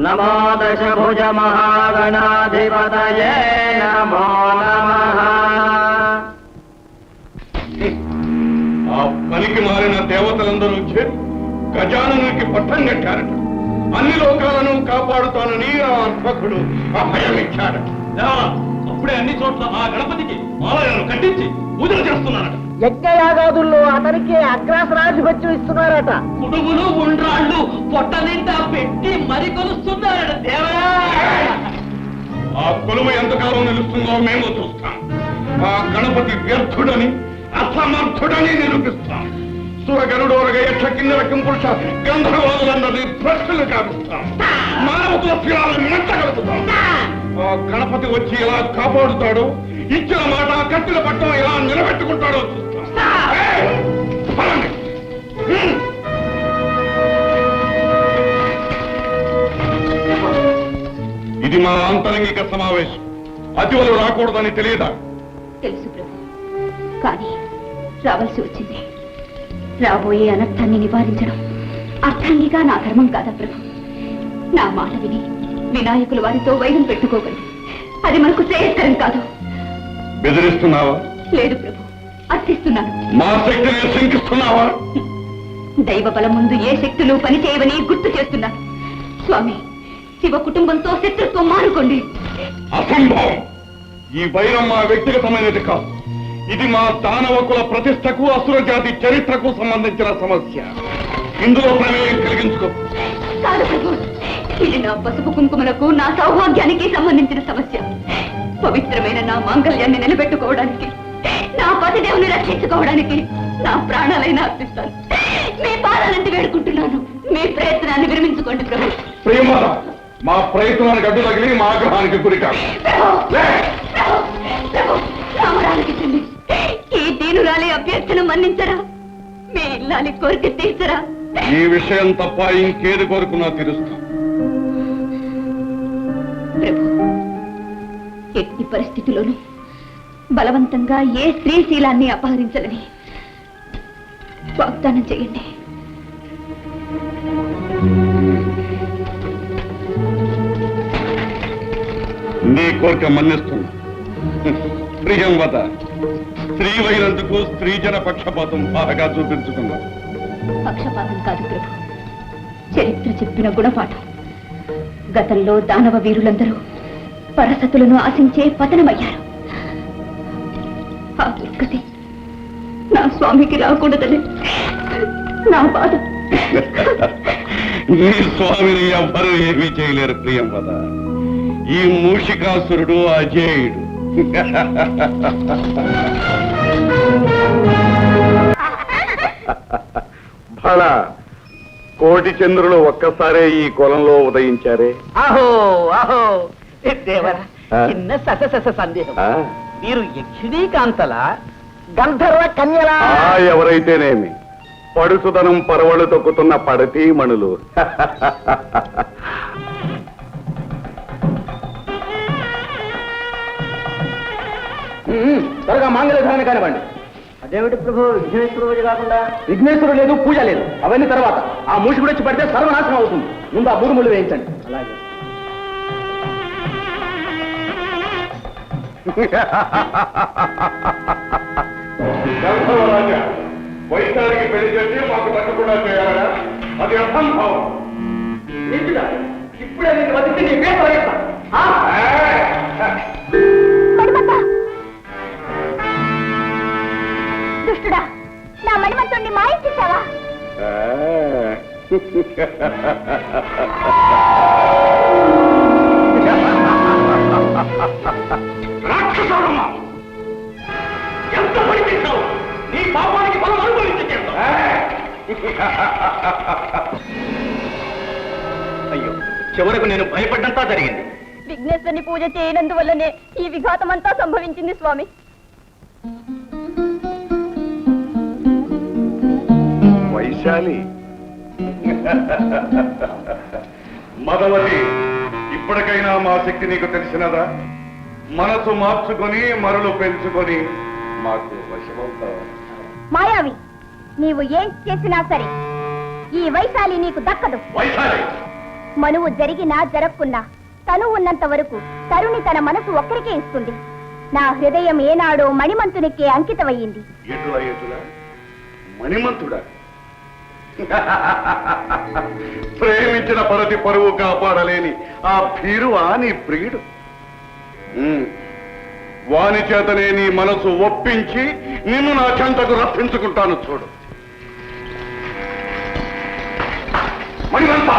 నమో దశభుజ మహాగణాధిపతయే నమో నమః. ఆ పనికి మారిన దేవతలందరూ చేరి గజాననునికి పట్టం కట్టారట. అన్ని లోకాలను కాపాడుతానని ఆ అర్భకుడు అభయమిచ్చాడట. అప్పుడే అన్ని చోట్ల ఆ గణపతికి ఆలయాలు కట్టించి పూజలు చేస్తున్నారట. యజ్ఞయాగాదుల్లో అతనికి అగ్రాసనాధిపత్యం ఇస్తున్నారట. కుడుములు ఉండ్రాళ్ళు పొట్ట నిండా పెట్టి మరి కొలుస్తున్నారట దేవరా. ఆ కొలువు ఎంతకాలం నిలుస్తుందో మేము చూస్తాం. ఆ గణపతి వ్యర్థుడని అసమర్థుడని నిరూపిస్తాం. సురగరుడోరగ యక్ష కిన్నెర కింపురుష గంధర్వాదులందరినీ ప్రశ్నలు కావిస్తాం. మానవతుల శిలాలను మెచ్చగలుగుతాం. ఆ గణపతి వచ్చి ఎలా కాపాడుతాడో, ఇచ్చిన మాట కట్టిన పట్టం ఎలా నిలబెట్టుకుంటాడో చూస్తాం. పదండి. ఇది మా ఆంతరంగిక సమావేశం. అతివలు రాకూడదని తెలియదా? తెలుసు ప్రభు, కానీ రావాల్సి వచ్చింది. రాబోయే అనర్థాన్ని నివారించడం అర్థంగిగా నా ధర్మం కాదా ప్రభు? నా మాట విని వినాయకులు వారితో వైరం పెట్టుకోగలరు. అది మనకు శ్రేయస్కరం కాదు. బెదిరిస్తున్నావా? లేదు ప్రభు, అర్థిస్తున్నాను. మా శక్తిని శంకిస్తున్నావా? దైవ బలం ముందు ఏ శక్తులు పనిచేయవని గుర్తు చేస్తున్నాను. స్వామి, శివ కుటుంబంతో శత్రుత్వం మానుకోండి. అసంభవం. ఈ వైరం మా వ్యక్తిగతమైనది కాదు. ఇది మా దానవ కుల ప్రతిష్టకు, అసుర జాతి చరిత్రకు సంబంధించిన సమస్య. ఇందులో ప్రమేయం కలిగించుకో. కాదు ప్రభు, ఇది నా పసుపు కుంకుమలకు, నా సౌభాగ్యానికి సంబంధించిన సమస్య. పవిత్రమైన నా మాంగళ్యాన్ని నిలబెట్టుకోవడానికి, నా పతిదేవుని రక్షించుకోవడానికి నా ప్రాణాలైనా అర్పిస్తాను. మీ పాదాలంటే వేడుకుంటున్నాను. మీ ప్రయత్నాన్ని విరమించుకోండి ప్రభు. ప్రియమాత, మా ప్రయత్నానికి అడ్డు తగిలి మా ఆగ్రహానికి గురికాదు. రామరానికి చెల్లి, ఈ దీనురాలి అభ్యర్థన మన్నించరా? మీ ఇల్లాలి కోరిక తీర్చరా? ఈ విషయం తప్ప ఇంకేది కోరుకున్నా తీరుస్తాం. ప్రభు, ఎట్టి పరిస్థితిలోనూ బలవంతంగా ఏ స్త్రీ శీలాన్ని అపహరించాలని వాగ్దానం చేయండి. నీ కోరిక మన్నిస్తున్నా. ప్రియంవత, స్త్రీవైనందుకు స్త్రీజన పక్షపాతం బాగా చూపించుకున్నా. పక్షపాతం కాదు ప్రభు, చరిత్ర చెప్పిన గుణపాఠం. గతంలో దానవ వీరులందరూ పరసతులను ఆశించే పతనమయ్యారు. ఆ దుర్గతి నా స్వామికి రాకూడదని నా బాధ. నీ స్వామిని ఎవ్వరూ ఏమీ చేయలేరు ప్రియంవద. ఈ మూషికాసురుడు అజేయుడు. బళ కోటి చంద్రులు ఒక్కసారే ఈ కులంలో ఉదయించారే. ఆహో ఆహో దేవరా, చిన్న సస సందేహం. మీరు యక్షిణీ కాంతల గంధర్వ కన్యలా? ఎవరైతేనేమి, పడుసుదనం పరవళ్ళు తొక్కుతున్న పడతీ మణులు. త్వరగా మాంగళ్యధారణ కానివ్వండి. అదేమిటి ప్రభు, విఘ్నేశ్వర పూజ కాకుండా? విఘ్నేశ్వరుడు లేదు, పూజ లేదు, అవన్నీ తర్వాత. ఆ మూషికుడు వచ్చి పడితే సర్వనాశనం అవుతుంది. ముందు ఆ మూడు ముళ్ళు వేయించండి. అలాగే. వైద్యానికి పెళ్లి చేసి మాకు తగ్గకుండా చేయాలరా? అది అసంభవం. ఇప్పుడే నీకు వదిలితే నీ పేరు వదిలేస్తా. దుష్టుడా, నా మణిమంతుణ్ణి మాయించేశావా? రాక్షసుడమ్మా, ఎంత పని చేశావు? నీ పాపానికి బలం అనుభవించి అయ్యో, చివరకు నేను భయపడ్డంతా జరిగింది. విఘ్నేశ్వరుని పూజ చేయనందువల్లనే ఈ విఘాతమంతా సంభవించింది స్వామి. వైశాలి, మదవతి, ఇప్పటికైనా మా శక్తి నీకు తెలిసినదా? మనసు మార్చుకొని మరలు పెంచుకొని మాకు వశమవుతావా? మాయావి, నీవు ఏం చేసినా సరే ఈ వైశాలి నీకు దక్కదు. వైశాలి, మనువు జరిగినా జరగకున్నా తను ఉన్నంత వరకు తరుణి తన మనసు ఒక్కరికే ఇస్తుంది. నా హృదయం ఏనాడో మణిమంతునికే అంకితమయ్యింది. ఎటులా ఎటులా? మణిమంతుడా? ప్రేమించిన పరతి పరువు కాపాడలేని ఆ భీరువా నీ ప్రియుడు? వాని చేతనే నీ మనసు ఒప్పించి నిన్ను నా చెంతకు రప్పించుకుంటాను. చూడు మణిమంతా,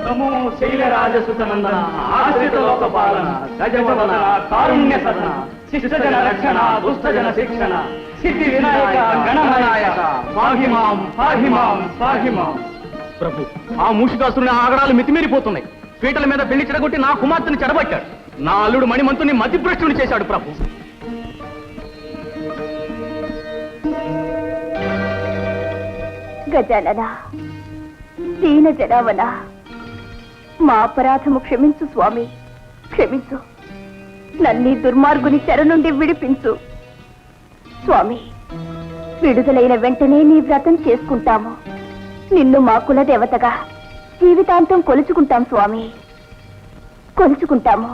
నమో శైలరాజసుతనందన, ఆశ్రిత లోక పాలన, గజవదన, కారుణ్య సదన, శిష్టజన రక్షణ, దుష్టజన శిక్షణ, సిద్ధి వినాయక గణనాయక, పాహిమాం పాహిమాం పాహిమాం. ప్రభు, ఆ మూషికాసురుని ఆగడాలు మితిమీరిపోతున్నాయి. పీటల మీద పెళ్లి చెడగొట్టి నా కుమార్తెను చెడబట్టాడు. నా అల్లుడు మణిమంతుని మతిభ్రష్టుని చేశాడు ప్రభు. గజానన, దీన జనావన, మా అపరాధము క్షమించు స్వామి, క్షమించు. నన్నీ దుర్మార్గుని చెర నుండి విడిపించు స్వామి. విడుదలైన వెంటనే నీ వ్రతం చేసుకుంటాము. నిన్ను మా కుల దేవతగా జీవితాంతం కొలుచుకుంటాం స్వామి, కొలుచుకుంటాము.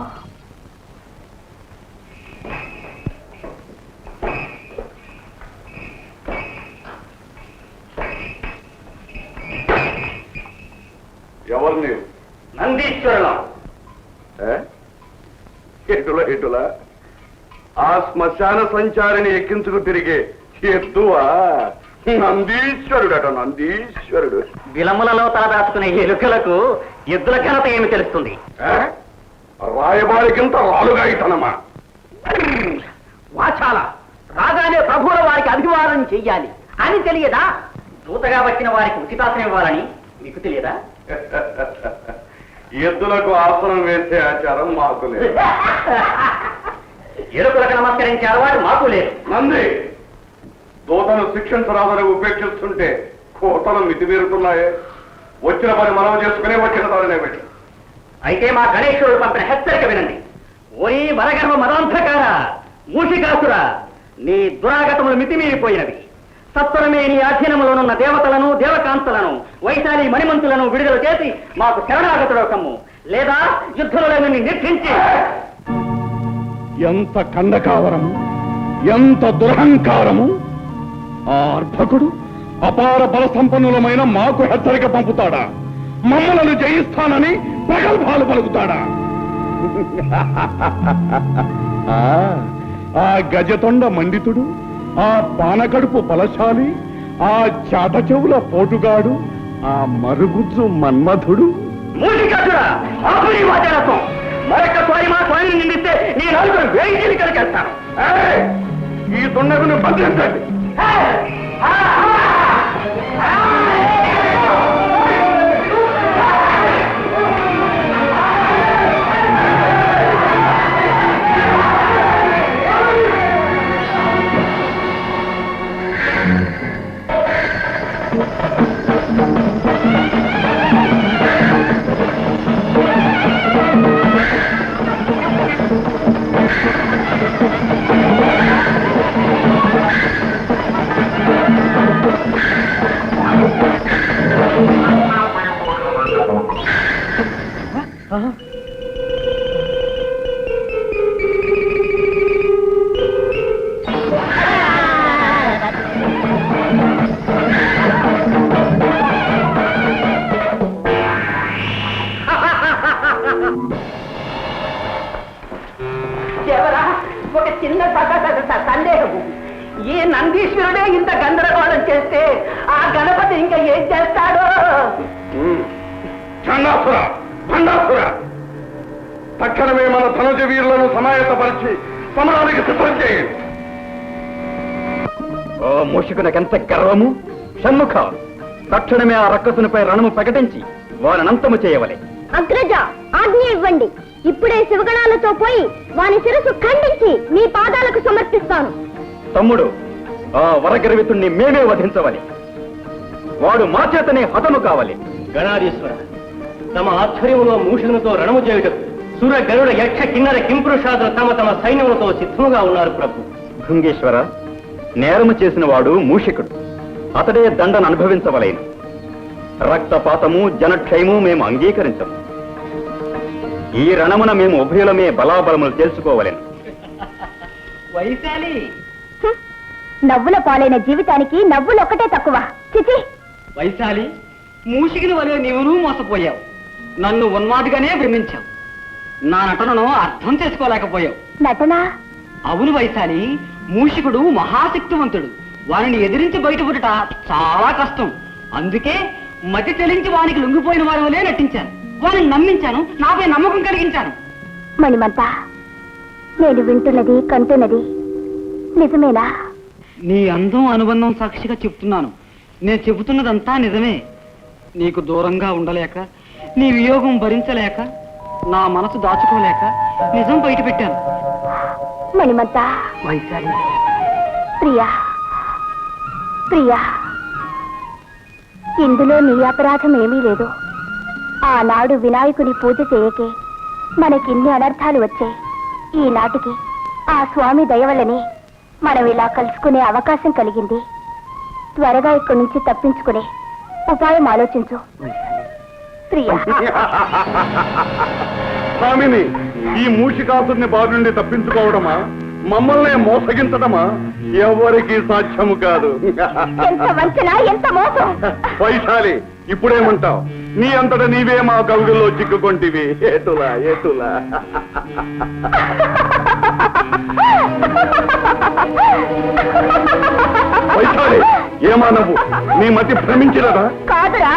ఎవరు నీవు? నందీశ్వరులం. ఎటులా ఎటులా? ఆ శ్మశాన సంచారిని ఎక్కించుకు తిరిగే ఎత్తువా? నందీశ్వరుడట, నందీశ్వరుడు. విలములలో తలదాచుకునే ఎలుకలకు ఎద్దుల ఘనత ఏమి తెలుస్తుంది? రాయబారికింత రాలుగా ఇతనమా? వాచాల రాగానే ప్రభువుల వారికి అభివాదం చెయ్యాలి అని తెలియదా? దూతగా వచ్చిన వారికి ఉచితాసనం ఇవ్వాలని మీకు తెలియదా? ఎద్దులకు ఆసనం వేసే ఆచారం మాకు లేదు. ఎలుకలకు నమస్కరించే అలవాటు మాకు లేదు. నంది, దూతను శిక్షించరాదని ఉపేక్షిస్తుంటే కోతలు మితిమీరుతున్నాయే. వచ్చిన పని మనం చేసుకునే వచ్చిన దానినే పెట్టి. అయితే మా గణేశ్వరుడు పంపిన హెచ్చరిక వినండి. ఓరి వరగర్వ మదాంధకార, మూషికాసుర, నీ దురాగతములు మితిమీరిపోయినవి. తత్వరమే నీ అధీనంలోనున్న దేవతలను దేవకాంతలను వైశాలి మణిమంతులను విడుదల చేసి మాకు శరణాగతుడు కమ్ము, లేదా యుద్ధంలో నిన్ను నిర్ధించి. ఎంత ఖండకావరము, ఎంత దురహంకారము! ఆ అర్భకుడు అపార బల సంపన్నులమైన మాకు హెచ్చరిక పంపుతాడా? మమ్మలను జయిస్తానని ప్రగల్భాలు పలుకుతాడా? ఆ గజతొండ మండితుడు, ఆ పానకడుపు బలశాలి, ఆ చాట చెవుల పోటుగాడు, ఆ మరుగుజ్జు మన్మధుడు. మరొక్కసారి మా స్వామిని నిందిస్తే నీ నలుగురు వేయి కలిగేస్తాను. ఈ దుండగును బంధించండి. ఒక చిన్న సందేహము. ఈ నందీశ్వరుడే ఇంత గందరగోళం చేస్తే ఆ గణపతి ఇంకా ఏం చేస్తాడో? తక్షణమే మన ధనుజ వీరులను సమాయత్తపరిచి సమరానికి సిద్ధం చేయండి. ఓ మూషికునకెంత గర్వము! షణ్ముఖ, తక్షణమే ఆ రక్కసునిపై రణము ప్రకటించి వారినంతము చేయవలే. అగ్రజ, ఆజ్ఞ ఇవ్వండి. ఇప్పుడే శివగణాలతో పోయి వాని శిరస్సు ఖండించి మీ పాదాలకు సమర్పిస్తాను. తమ్ముడు, ఆ వరగర్వితుణ్ణి మేమే వధించవలే. వాడు మా చేతనే హతము కావాలి. గణాధీశ్వర, తమ ఆధ్వర్యంలో మూషులతో రణము చేయుటకు సుర గరుడ యక్ష కిన్నర కింపురుషాదులు తమ తమ సైన్యములతో సిద్ధముగా ఉన్నారు ప్రభు. భృంగేశ్వర, నేరము చేసిన వాడు మూషికుడు. అతడే దండను అనుభవించవలేను. రక్తపాతము జనక్షయము మేము అంగీకరించము. ఈ రణమున మేము ఉభయులమే బలాబలములు తెలుసుకోవలేను. వైశాలి, నవ్వుల పాలైన జీవితానికి నవ్వులు ఒక్కటే తక్కువ. చిచి, వైశాలి, మూషికిని వలె నీవును మోసపోయావు. నన్ను ఉన్మాదిగానే భ్రమించావు. నా నటనను అర్థం చేసుకోలేకపోయావు. నటన? అవును వైశాలి, మూషికుడు మహాశక్తివంతుడు. వారిని ఎదిరించి బయటపడుట చాలా కష్టం. అందుకే మతి చెలించి వానికి లొంగిపోయిన వారి వలే నటించాను. వారిని నమ్మించాను, నాపై నమ్మకం కలిగించాను. మణిమంత, నేను వింటున్నది కంటున్నది నిజమేనా? నీ అందం అనుబంధం సాక్షిగా చెప్తున్నాను. నేను చెబుతున్నదంతా నిజమే. నీకు దూరంగా ఉండలేక, నీ వియోగం భరించలేక, నా మనసు దాచుకోలేక నిజం బయట పెట్టాను. మణిమంత, వైశాలి, ప్రియా ప్రియా, ఇందులో నీ అపరాధం ఏమీ లేదు. ఆనాడు వినాయకుని పూజ చేయకే మనకిన్ని అనర్థాలు వచ్చాయి. ఈనాటికి ఆ స్వామి దయవల్లనే మనం ఇలా కలుసుకునే అవకాశం కలిగింది. త్వరగా ఇక్కడి నుంచి తప్పించుకునే ఉపాయం ఆలోచించు ప్రియా. స్వామిని, ఈ మూషికాసుని బారి నుండి తప్పించుకోవడమా, మమ్మల్ని మోసగించడమా ఎవరికి సాధ్యము కాదు. ఎంత వంచన, ఎంత మోసం! వైశాలి, ఇప్పుడేమంటావు? నీ అంతటా నీవే మా కవుగుల్లో చిక్కుకొంటివి. ఏటులా ఏటులా. వైశాలి, ఏమా నువ్వు? నీ మతి భ్రమించినదా? కాదురా,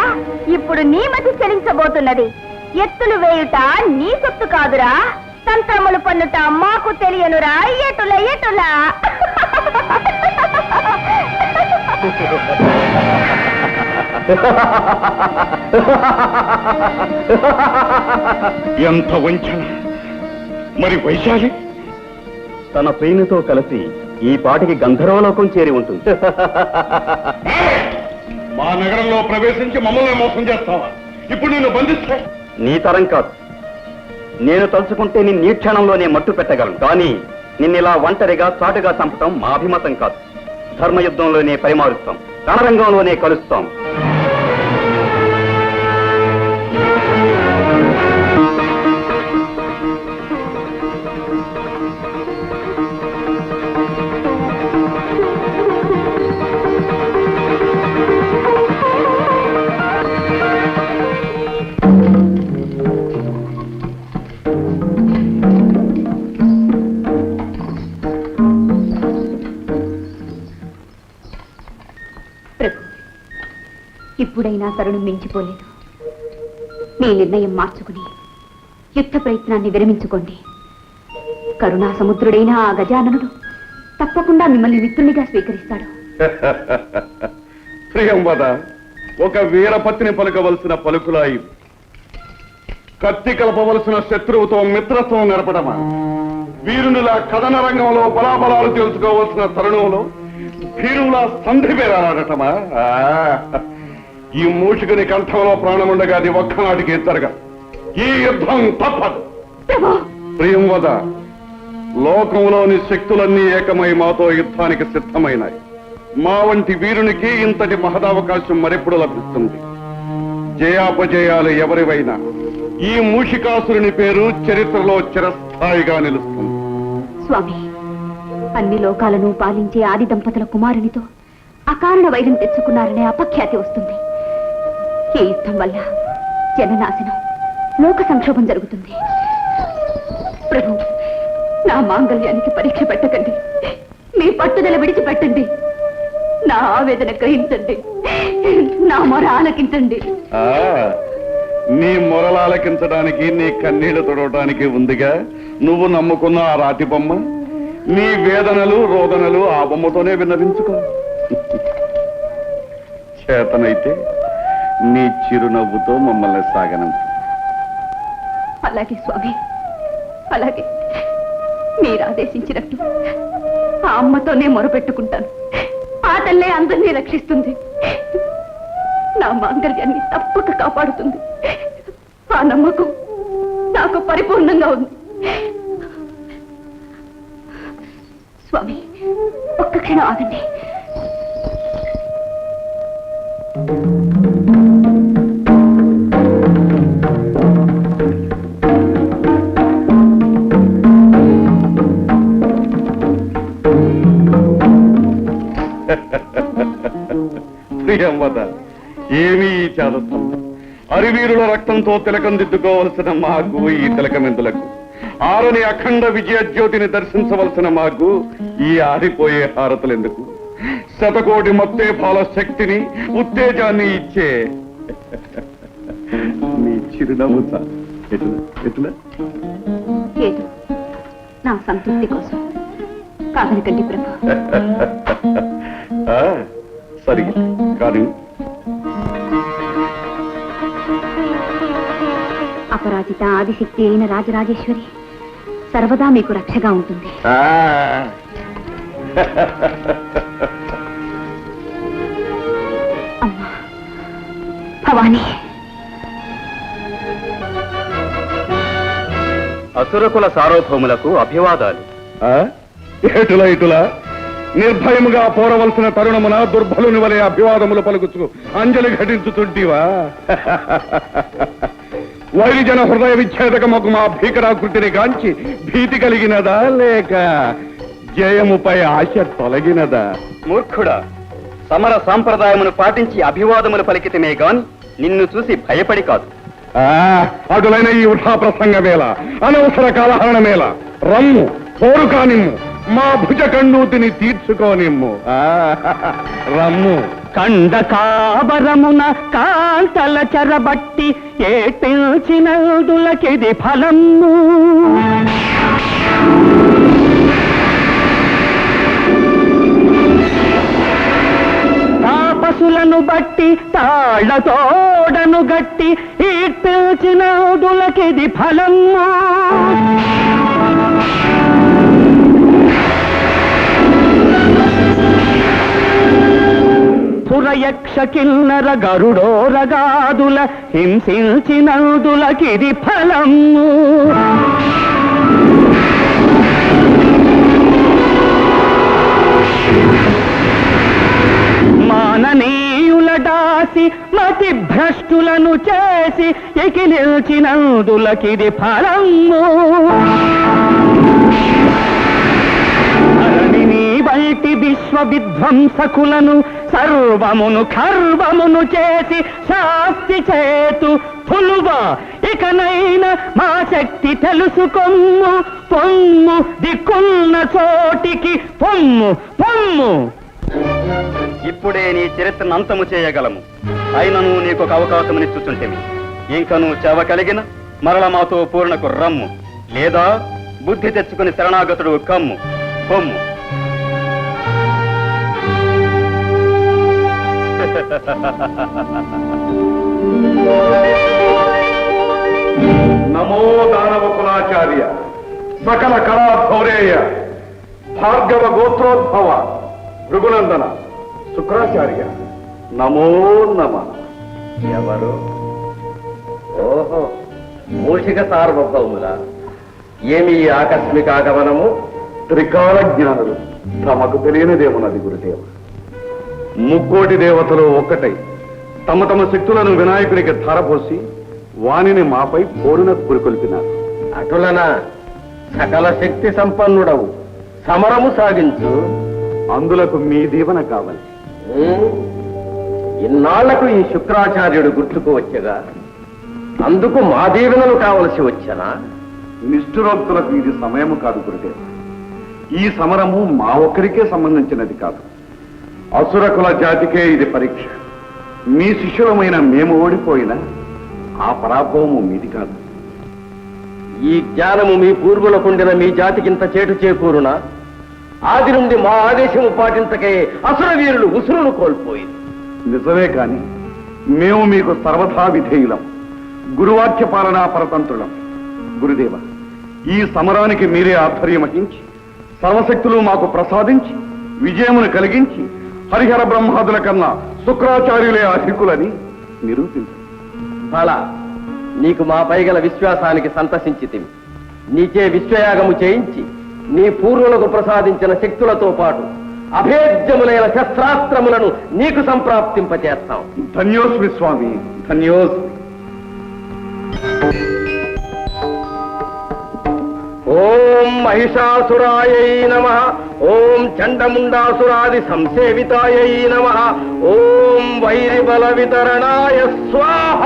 ఇప్పుడు నీ మతి చెలించబోతున్నది. ఎత్తులు వేయుట నీ సొత్తు కాదురా, తంత్రములు పన్నుట మాకు తెలియనురా. ఎటుల ఎటులా. ఎంత వంచన! మరి వైశాలి తన ప్రేమితో కలిసి ఈ పాటికి గంధర్వలోకం చేరి ఉంటుంది. మా నగరంలో ప్రవేశించి మమ్మల్ని మోసం చేస్తావా? ఇప్పుడు నిన్ను బంధిస్తే నీ తరం కాదు. నేను తలుచుకుంటే నిన్ను ఈ క్షణంలోనే మట్టు పెట్టగలను. కానీ నిన్నిలా ఒంటరిగా చాటుగా చంపటం మా అభిమతం కాదు. ధర్మయుద్ధంలోనే పరిమారుస్తాం, రణరంగంలోనే కలుస్తాం. ఇప్పుడైనా తరుణం మించిపోలేదు. మీ నిర్ణయం మార్చుకుని యుద్ధ ప్రయత్నాన్ని విరమించుకోండి. కరుణా సముద్రుడైన ఆ గజాననుడు తప్పకుండా మిమ్మల్ని మిత్రునిగా స్వీకరిస్తాడు. ప్రియంవద, ఒక వీరపత్ని పలుకవలసిన పలుకులా ఇవి. కత్తి కలపవలసిన శత్రువుతో మిత్రత్వం నెరపడమా? వీరునిలా కథన రంగంలో బలాబలాలు తెలుసుకోవలసిన తరుణంలో వీరులా సంధి పేరాడటమా? ఈ మూషికుని కంఠంలో ప్రాణముండగా అది ఒక్కనాటికి జరగ. ఈ యుద్ధం తప్పదు. ప్రియంవద, లోకంలోని శక్తులన్నీ ఏకమై మాతో యుద్ధానికి సిద్ధమైనాయి. మా వంటి వీరునికి ఇంతటి మహదావకాశం మరెప్పుడు లభిస్తుంది. జయాపజయాలు ఎవరివైనా ఈ మూషికాసురుని పేరు చరిత్రలో చిరస్థాయిగా నిలుస్తుంది. స్వామి, అన్ని లోకాలను పాలించే ఆది దంపతుల కుమారునితో అకారణ వైరం తెచ్చుకున్నారనే అపఖ్యాతి వస్తుంది. ఈ యుద్ధం వల్ల జననాశనం, లోక సంక్షోభం జరుగుతుంది. ప్రభు, నా మాంగళ్యానికి పరీక్ష పెట్టకండి. మీ పట్టుదల విడిచిపెట్టండి. నా ఆవేదన గ్రహించండి. నా మొర ఆలకించండి. నీ మొరలాలకించడానికి, నీ కన్నీళ్లు తొడవటానికి ఉందిగా నువ్వు నమ్ముకున్న ఆ రాతి బొమ్మ. నీ వేదనలు రోదనలు ఆ బొమ్మతోనే విన్నవించుకో. చేతనైతే నీ చిరునవ్వుతో మమ్మల్ని సాగనంపు. అలాగే స్వామి, అలాగే. మీరు ఆదేశించినట్టు ఆ అమ్మతోనే మొరపెట్టుకుంటాను. ఆ తల్లే అందరినీ రక్షిస్తుంది. నా మాంగళ్యాన్ని తప్పక కాపాడుతుంది. ఆ నమ్మకం నాకు పరిపూర్ణంగా ఉంది. స్వామి, ఒక్క క్షణం ఆగండి. ప్రియంవద, ఏమీ ఈ చాదత్వం. అరివీరుల రక్తంతో తిలకం దిద్దుకోవలసిన మాకు ఈ తిలకమెందులకు? ఆరని అఖండ విజయ జ్యోతిని దర్శించవలసిన మాకు ఈ ఆరిపోయే హారతులెందుకు? శతకోటి మత్తేఫాల శక్తిని, ఉత్తేజాన్ని ఇచ్చే నీ చిరునవ్వు ఎట్లా? ఏదో నా సంతృప్తి కోసం కాదనకండి ప్రభు. సరి కానీ అపరాజిత ఆదిశక్తి అయిన రాజరాజేశ్వరి సర్వదా మీకు రక్షగా ఉంటుంది. అమ్మా భవానీ, అసురకుల సార్వభౌములకు అభివాదాలు. ఇటులా నిర్భయముగా పోరవలసిన తరుణమున దుర్బలుని వలె అభివాదములు పలుకుచు అంజలి ఘటించుతుంటివా? వైరిజన హృదయ విచ్ఛేదకమకు మా భీకరాకృతిని గాంచి భీతి కలిగినదా, లేక జయముపై ఆశ తొలగినదా? మూర్ఖుడా, సమర సాంప్రదాయమును పాటించి అభివాదములు పలికితమే గాని నిన్ను చూసి భయపడి కాదు. అటులైన ఈ వృథా ప్రసంగమేళ, అనవసర కాలహరణమేళ. రమ్ము, పోరు కానిమ్ము, మా భుజ కండూతిని తీర్చుకోనిమ్ము. రమ్ము. కండకాబరమున కాంతల చెరబట్టి ఏటిల్చినదులకిది ఫలము. తాపసులను బట్టి తాళ్లతోడను గట్టి ఈటిల్చినదులకిది ఫలము. సురయక్ష కిన్నర గరుడోరగాదుల హింసించినందులకిది ఫలము. మాననీయుల దాసి మతి భ్రష్టులను చేసి ఎకిలిల్చినందులకిది ఫలము ధరణిని బయటి విశ్వ విధ్వంసకులను సర్వమును ఖర్వమును చేసి శాస్తి చేతు తులువా ఇకనైనా మా శక్తి తెలుసుకొమ్ము పొమ్ము దిక్కున్న చోటికి పొమ్ము పొమ్ము. ఇప్పుడే నీ చరిత్రను అంతము చేయగలము. అయినను నీకొక అవకాశమునిచ్చుచుంటేమి. ఇంకను చెవ కలిగిన మరల మాతో పూర్ణకు రమ్ము, లేదా బుద్ధి తెచ్చుకుని శరణాగతుడు కమ్ము పొమ్ము. నమో దానవ కులాచార్య, సకల కళాధౌరేయ, భార్గవ గోత్రోద్భవ, భృగునందన, శుక్రాచార్య, నమో నమ. ఎవరు? ఓహో, మూషిక సార్వభౌముల. ఏమి ఆకస్మిక ఆగమనము? త్రికాల జ్ఞానులు, తమకు తెలియనిదేమున్నది గురుదేవ. ముక్కోటి దేవతలు ఒక్కటై తమ తమ శక్తులను వినాయకునికి ధారపోసి వానిని మాపై పోరున పురికొల్పినారు. అటులన సకల శక్తి సంపన్నుడవు, సమరము సాగించు. అందులకు మీ దీవెన కావాలి. ఇన్నాళ్లకు ఈ శుక్రాచార్యుడు గుర్తుకు వచ్చగా అందుకు మా దీవెనలు కావలసి వచ్చనా? నిష్ఠురోక్తులకు ఇది సమయము కాదు గురుదేవ. ఈ సమరము మా ఒక్కరికే సంబంధించినది కాదు, అసురకుల జాతికే ఇది పరీక్ష. మీ శిష్యులమైన మేము ఓడిపోయినా ఆ పరాభవము మీది కాదు. ఈ జ్ఞానము మీ పూర్వులకుండిన మీ జాతికింత చేటు చేకూరునా? ఆది నుండి మా ఆదేశము పాటించకే అసుర వీరులు ఉసురును కోల్పోయింది. నిజమే కాని మేము మీకు సర్వథా విధేయులం, గురువాక్య పాలనా పరతంత్రులం. గురుదేవ, ఈ సమరానికి మీరే ఆధ్వర్యం వహించి సర్వశక్తులు మాకు ప్రసాదించి విజయమును కలిగించి హరిహర బ్రహ్మాదుల కన్నా శుక్రాచార్యులే అధికులని నిరూపించు. అలా నీకు మా పైగల విశ్వాసానికి సంతసించితిమి. నీచే విశ్వయాగము చేయించి నీ పూర్వులకు ప్రసాదించిన శక్తులతో పాటు అభేద్యములైన శస్త్రాస్త్రములను నీకు సంప్రాప్తింపచేస్తాం. ధన్యోస్మి స్వామి, ధన్యోస్మి. ఓం మహిషాసురాయై నమః. ఓం చండముండాసురాది సంసేవితాయై నమః. ఓం వైరిబల వితరణాయ స్వాహ.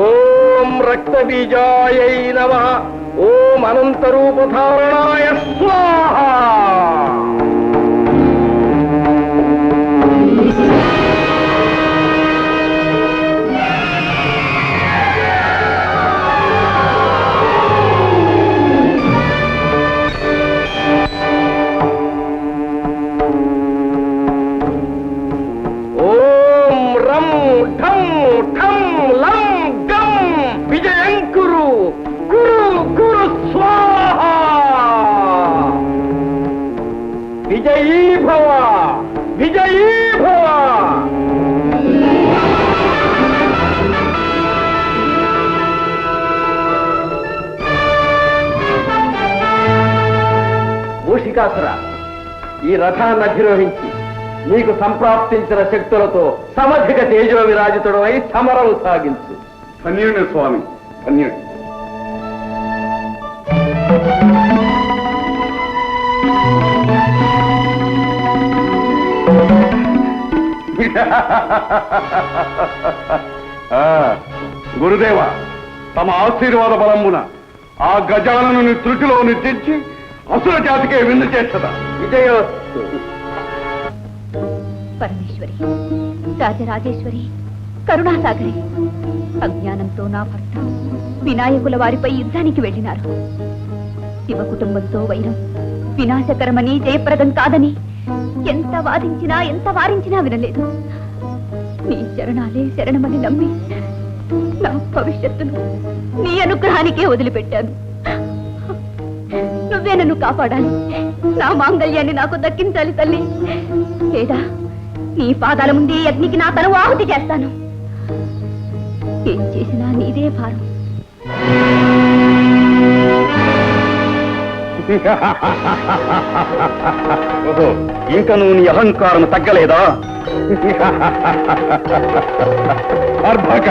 ఓం రక్తబీజాయై నమః. ఓం అనంతరూపధారణాయ స్వాహ. ఓం రం ఠం ఠం లం గం విజయంకురు కురు కురు స్వాహ. విజయీ భవ, విజయీ భవ. మూషికాసుర, ఈ రథాన్ని అధిరోహించి నీకు సంప్రాప్తించిన శక్తులతో సమధిక తేజో విరాజితుడు అయి సమరం సాగించు. ధన్యుని స్వామి, ధన్యుని. గురుదేవ, తమ ఆశీర్వాద బలమున ఆ గజాలను త్రుటిలో నిర్జించి అసుర జాతికే విందు చేస్తదా. విజయోస్తు. పరమేశ్వరి, రాజరాజేశ్వరి, కరుణాసాగరి, అజ్ఞానంతో నా భర్త వినాయకుల వారిపై యుద్ధానికి వెళ్ళినారు. శివ కుటుంబంతో వైరం వినాశకరమని, జయప్రదం కాదని ఎంత వాదించినా ఎంత వారించినా వినలేదు. నీ శరణాలే శరణమని నమ్మి నా భవిష్యత్తును నీ అనుగ్రహానికే వదిలిపెట్టాను. నువ్వే నన్ను కాపాడాలి, నా మాంగళ్యాన్ని నాకు దక్కించాలి తల్లి. లేదా నీ పాదాల ముందే అగ్నికి నా తను ఆహుతి చేస్తాను. ఏం చేసినా నీదే భారం. ఓహో, ఇంకా నువ్వు నీ అహంకారం తగ్గలేదా? అర్భక,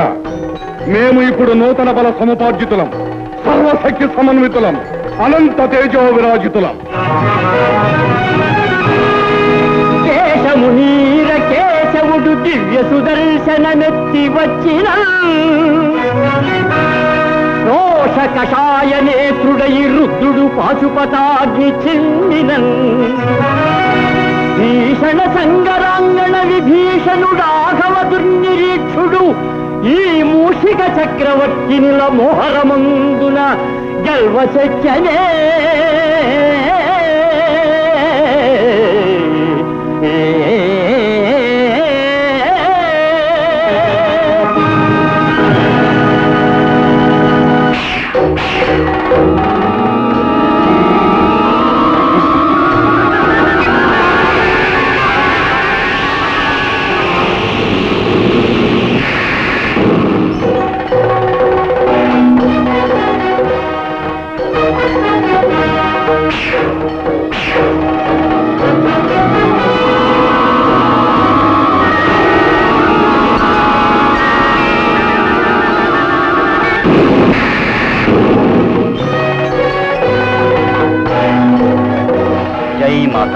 మేము ఇప్పుడు నూతన బల సముపార్జితులం, సర్వశక్తి సమన్వితులం, అనంత తేజో విరాజితులం. కేశమునీర కేశవుడు దివ్య సుదర్శనమెత్తి వచ్చిన రోష కషాయ నేత్రుడై రుద్రుడు పాశుపతాగ్ని చెందినన్ భీషణ సంగరాంగణ విభీషణుడాఘవ దుర్నిరీక్షుడు ఈ మూషిక చక్రవర్తినిల మోహరమందున గల్వశక్యనే. జై మాత.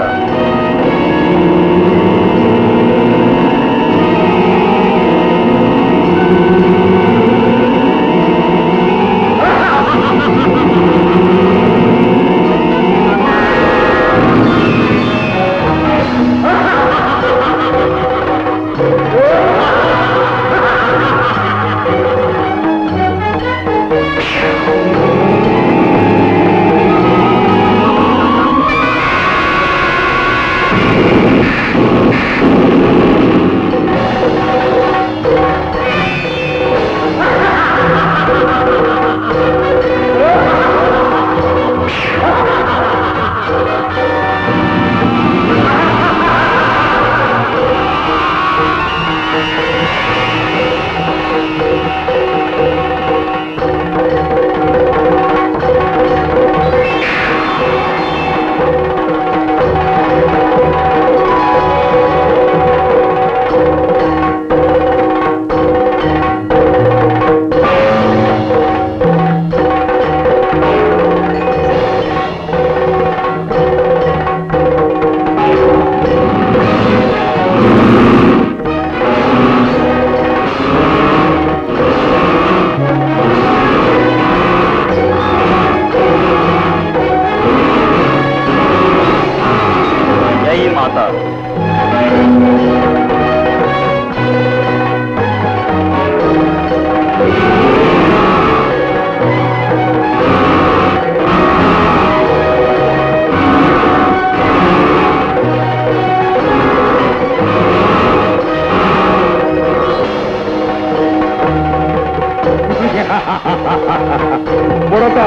బుడత,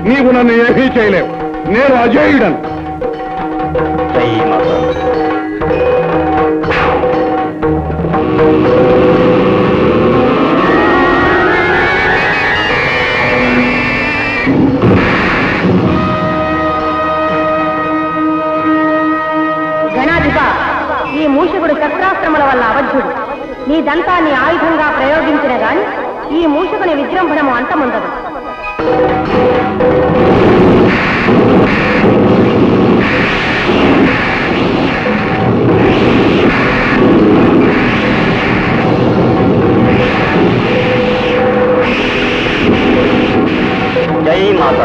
నీవు నన్ను ఏమీ చేయలేవు. నేను అజేయుడను. జై మాత. గణాధిప, ఈ మూషకుడు శస్త్రాస్త్రముల వల్ల అవధ్యుడు. నీ దంతాన్ని ఆయుధంగా ప్రయోగించిన గాని ఈ మూషకుని విజృంభణము అంతముందదు. జై మాత.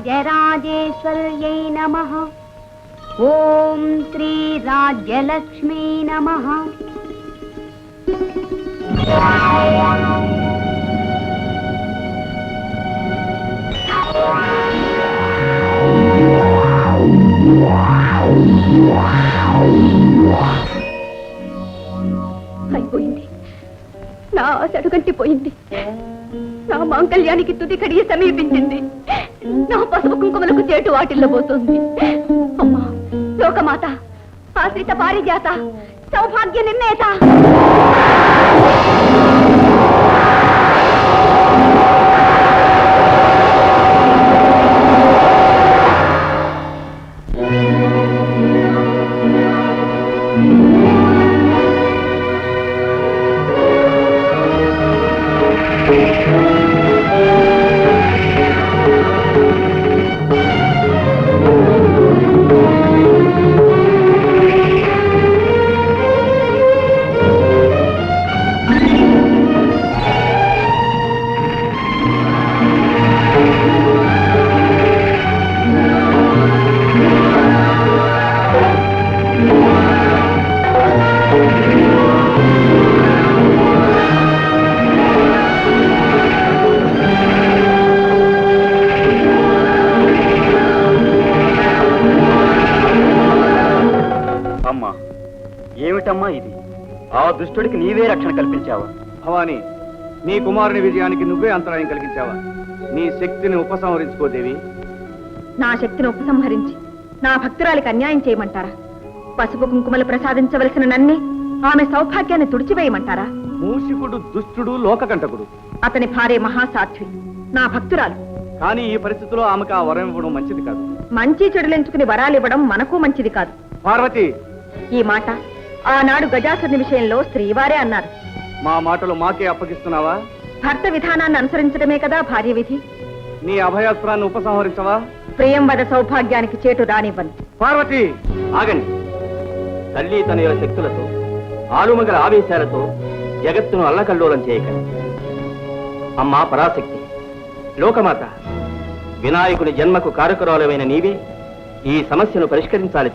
రాజరాజేశ్వర్యై నమః. ఓం శ్రీ రాజ్యలక్ష్మీ నమః. అయిపోయింది. నా ఆశ అడుగంటిపోయింది. నా మాంగళ్యానికి తుది కడిగి సమీపించింది. నా పసుపు కుంకుమలకు చేటు వాటిల్లో పోతుంది. అమ్మా లోకమాత, ఆశ్రిత పారిజాత, సౌభాగ్య నిర్ణేత, ఏమిటమ్మా ఇది? ఆ దుష్టుడికి నీవే రక్షణ కల్పించావా? భవాని, నీ కుమారుని విజయానికి నువ్వే అంతరాయం కలిగించావా? నీ శక్తిని ఉపసంహరించుకోదేవి. నా శక్తిని ఉపసంహరించి నా భక్తురాలికి అన్యాయం చేయమంటారా? పసుపు కుంకుమలు ప్రసాదించవలసిన నన్నే ఆమె సౌభాగ్యాన్ని తుడిచివేయమంటారా? మూషికుడు దుష్టుడు, లోకకంటకుడు. అతని భార్య మహాసాధ్వి, నా భక్తురాలు. కానీ ఈ పరిస్థితిలో ఆమెకు ఆ వరం ఇవ్వడం మంచిది కాదు. మంచి చెడులెంచుకుని వరాలివ్వడం మనకు మంచిది కాదు. పార్వతి, ఈ మాట ఆనాడు గజాసురుని విషయంలో శ్రీవారే అన్నారు. మా మాటలు మాకే అప్పగిస్తున్నావా? భర్త విధానాన్ని అనుసరించడమే కదా భార్య విధి. నీ అభయాస్త్రాన్ని ఉపసంహరించవా? ప్రియంవద సౌభాగ్యానికి చేటు రానివ్వను. పార్వతి, ఆగండి. తల్లి తనయుల శక్తులతో, ఆలుమగల ఆవేశాలతో జగత్తును అల్లకల్లోలం చేయకండి. అమ్మా పరాశక్తి, లోకమాత, వినాయకుని జన్మకు కారకురాలమైన నీవే ఈ సమస్యను పరిష్కరించాలి.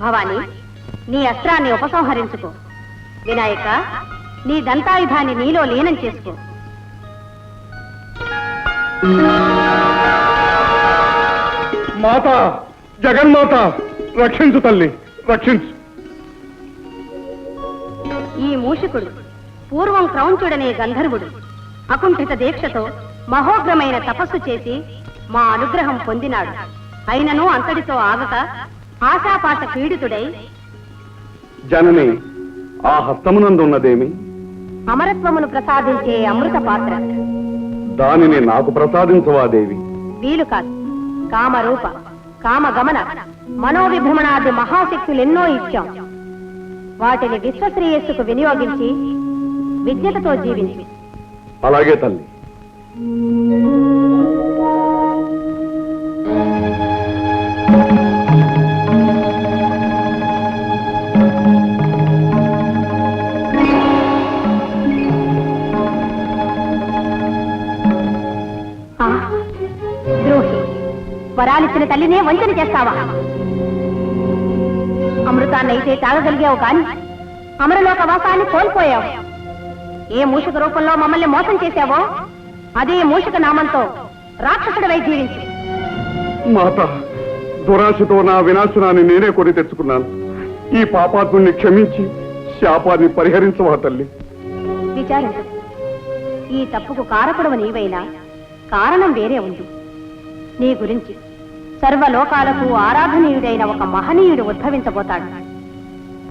భవాని, నీ అస్త్రాన్ని ఉపసంహరించుకో. వినాయక, నీ దంతాయుధాన్ని నీలో లీనం చేసుకో. మాత, జగన్మాత, రక్షించు తల్లి, రక్షించు. ఈ మూషికుడు పూర్వం క్రౌంచుడనే గంధర్వుడు అకుంఠిత దీక్షతో మహోగ్రమైన తపస్సు చేసి మా అనుగ్రహం పొందినాడు. అయినను అంతటితో ఆగక ఆశాపాశ పీడితుడై జనని, ఆ హస్తమునందున్నదేమి? అమరత్వమును ప్రసాదించే అమృత పాత్ర. దానిని నాకు ప్రసాదించవా దేవి? వీలు కాదు. కామరూప, కామగమన, మనోవిభ్రమణాది మహాశక్తులెన్నో ఇచ్చాం. వాటిని విశ్వశ్రేయస్సుకు వినియోగించి విజ్ఞతతో జీవించి. అలాగే తల్లి. ద్రోహి, వరాలిచ్చిన తల్లినే వంచన చేస్తావా? అమృతాన్నైతే తాగగలిగావు కాని అమరలోక వాసాన్ని కోల్పోయావు. ఏ మూషిక రూపంలో మమ్మల్ని మోసం చేశావో అదే మూషిక నామంతో రాక్షసుడివై జీవించు. మాత, దురాశతో నా వినాశనాన్ని నేనే కొని తెచ్చుకున్నాను. ఈ పాపాత్ముని క్షమించి శాపాన్ని పరిహరించవా తల్లి? విచారించు. ఈ తప్పుకు కారకుడవు నీవైనా కారణం వేరే ఉంది. నీ గురించి సర్వలోకాలకు ఆరాధనీయుడైన ఒక మహనీయుడు ఉద్భవించబోతాడు.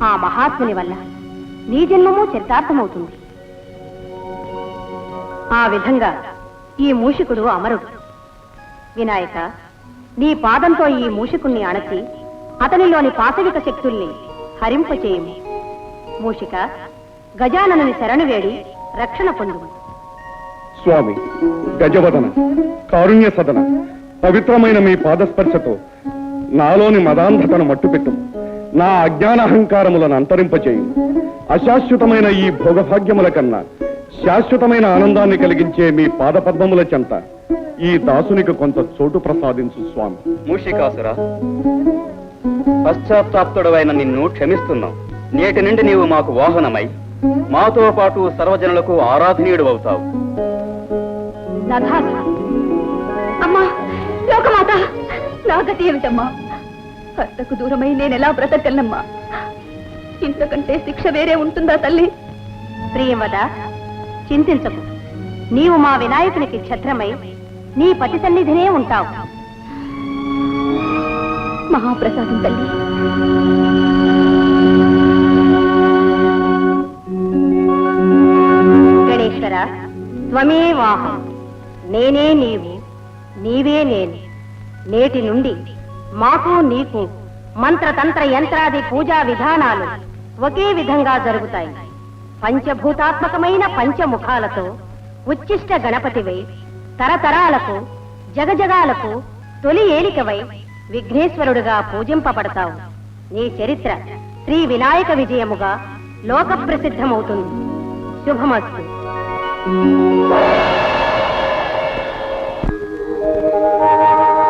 ఆ మహాత్ముని వల్ల నీ జన్మము చరితార్థమవుతుంది. ఆ విధంగా ఈ మూషికుడు అమరుడు. వినాయక, నీ పాదంతో ఈ మూషికుణ్ణి అణచి అతనిలోని పాశవిక శక్తుల్ని హరింపచేయము. మూషిక, గజాననుని శరణు వేడి రక్షణ పొందు. స్వామి, గజవదన, కారుణ్య సదన, పవిత్రమైన మీ పాదస్పర్శతో నాలోని మదాంధతను మట్టుపెట్టు. నా అజ్ఞానహంకారములను అంతరింపచేయు. అశాశ్వతమైన ఈ భోగభాగ్యముల కన్నా శాశ్వతమైన ఆనందాన్ని కలిగించే మీ పాదపద్మముల చెంత ఈ దాసునికి కొంత చోటు ప్రసాదించు స్వామి. మూషికాసురా, పశ్చాత్తాప్తుడవైన నిన్ను క్షమిస్తున్నాం. నేటి నుండి నీవు మాకు వాహనమై మాతో పాటు సర్వజనులకు ఆరాధనీయుడు అవుతావు. అమ్మా, లోకమాత, నా గతి ఏమిటమ్మా? భర్తకు దూరమై నేనెలా బ్రతకగలనమ్మా? ఇంతకంటే శిక్ష వేరే ఉంటుందా తల్లి? ప్రియవద, చింతించకు. నీవు మా వినాయకునికి ఛత్రమై నీ పతి సన్నిధినే ఉంటావు. మహాప్రసాదం తల్లి. గణేశ్వర, త్వమేవాహం, నేనే నీవు, నీవే నేను. నేటి నుండి మాకు నీకు మంత్రతంత్ర యంత్రాది పూజా విధానాలు ఒకే విధంగా జరుగుతాయి. పంచభూతాత్మకమైన పంచముఖాలతో ఉచ్చిష్ట గణపతివై తరతరాలకు జగజగాలకు తొలి ఏలికవై విఘ్నేశ్వరుడుగా పూజింపబడతావు. నీ చరిత్ర శ్రీ వినాయక విజయముగా లోక ప్రసిద్ధమవుతుంది. శుభమస్తు.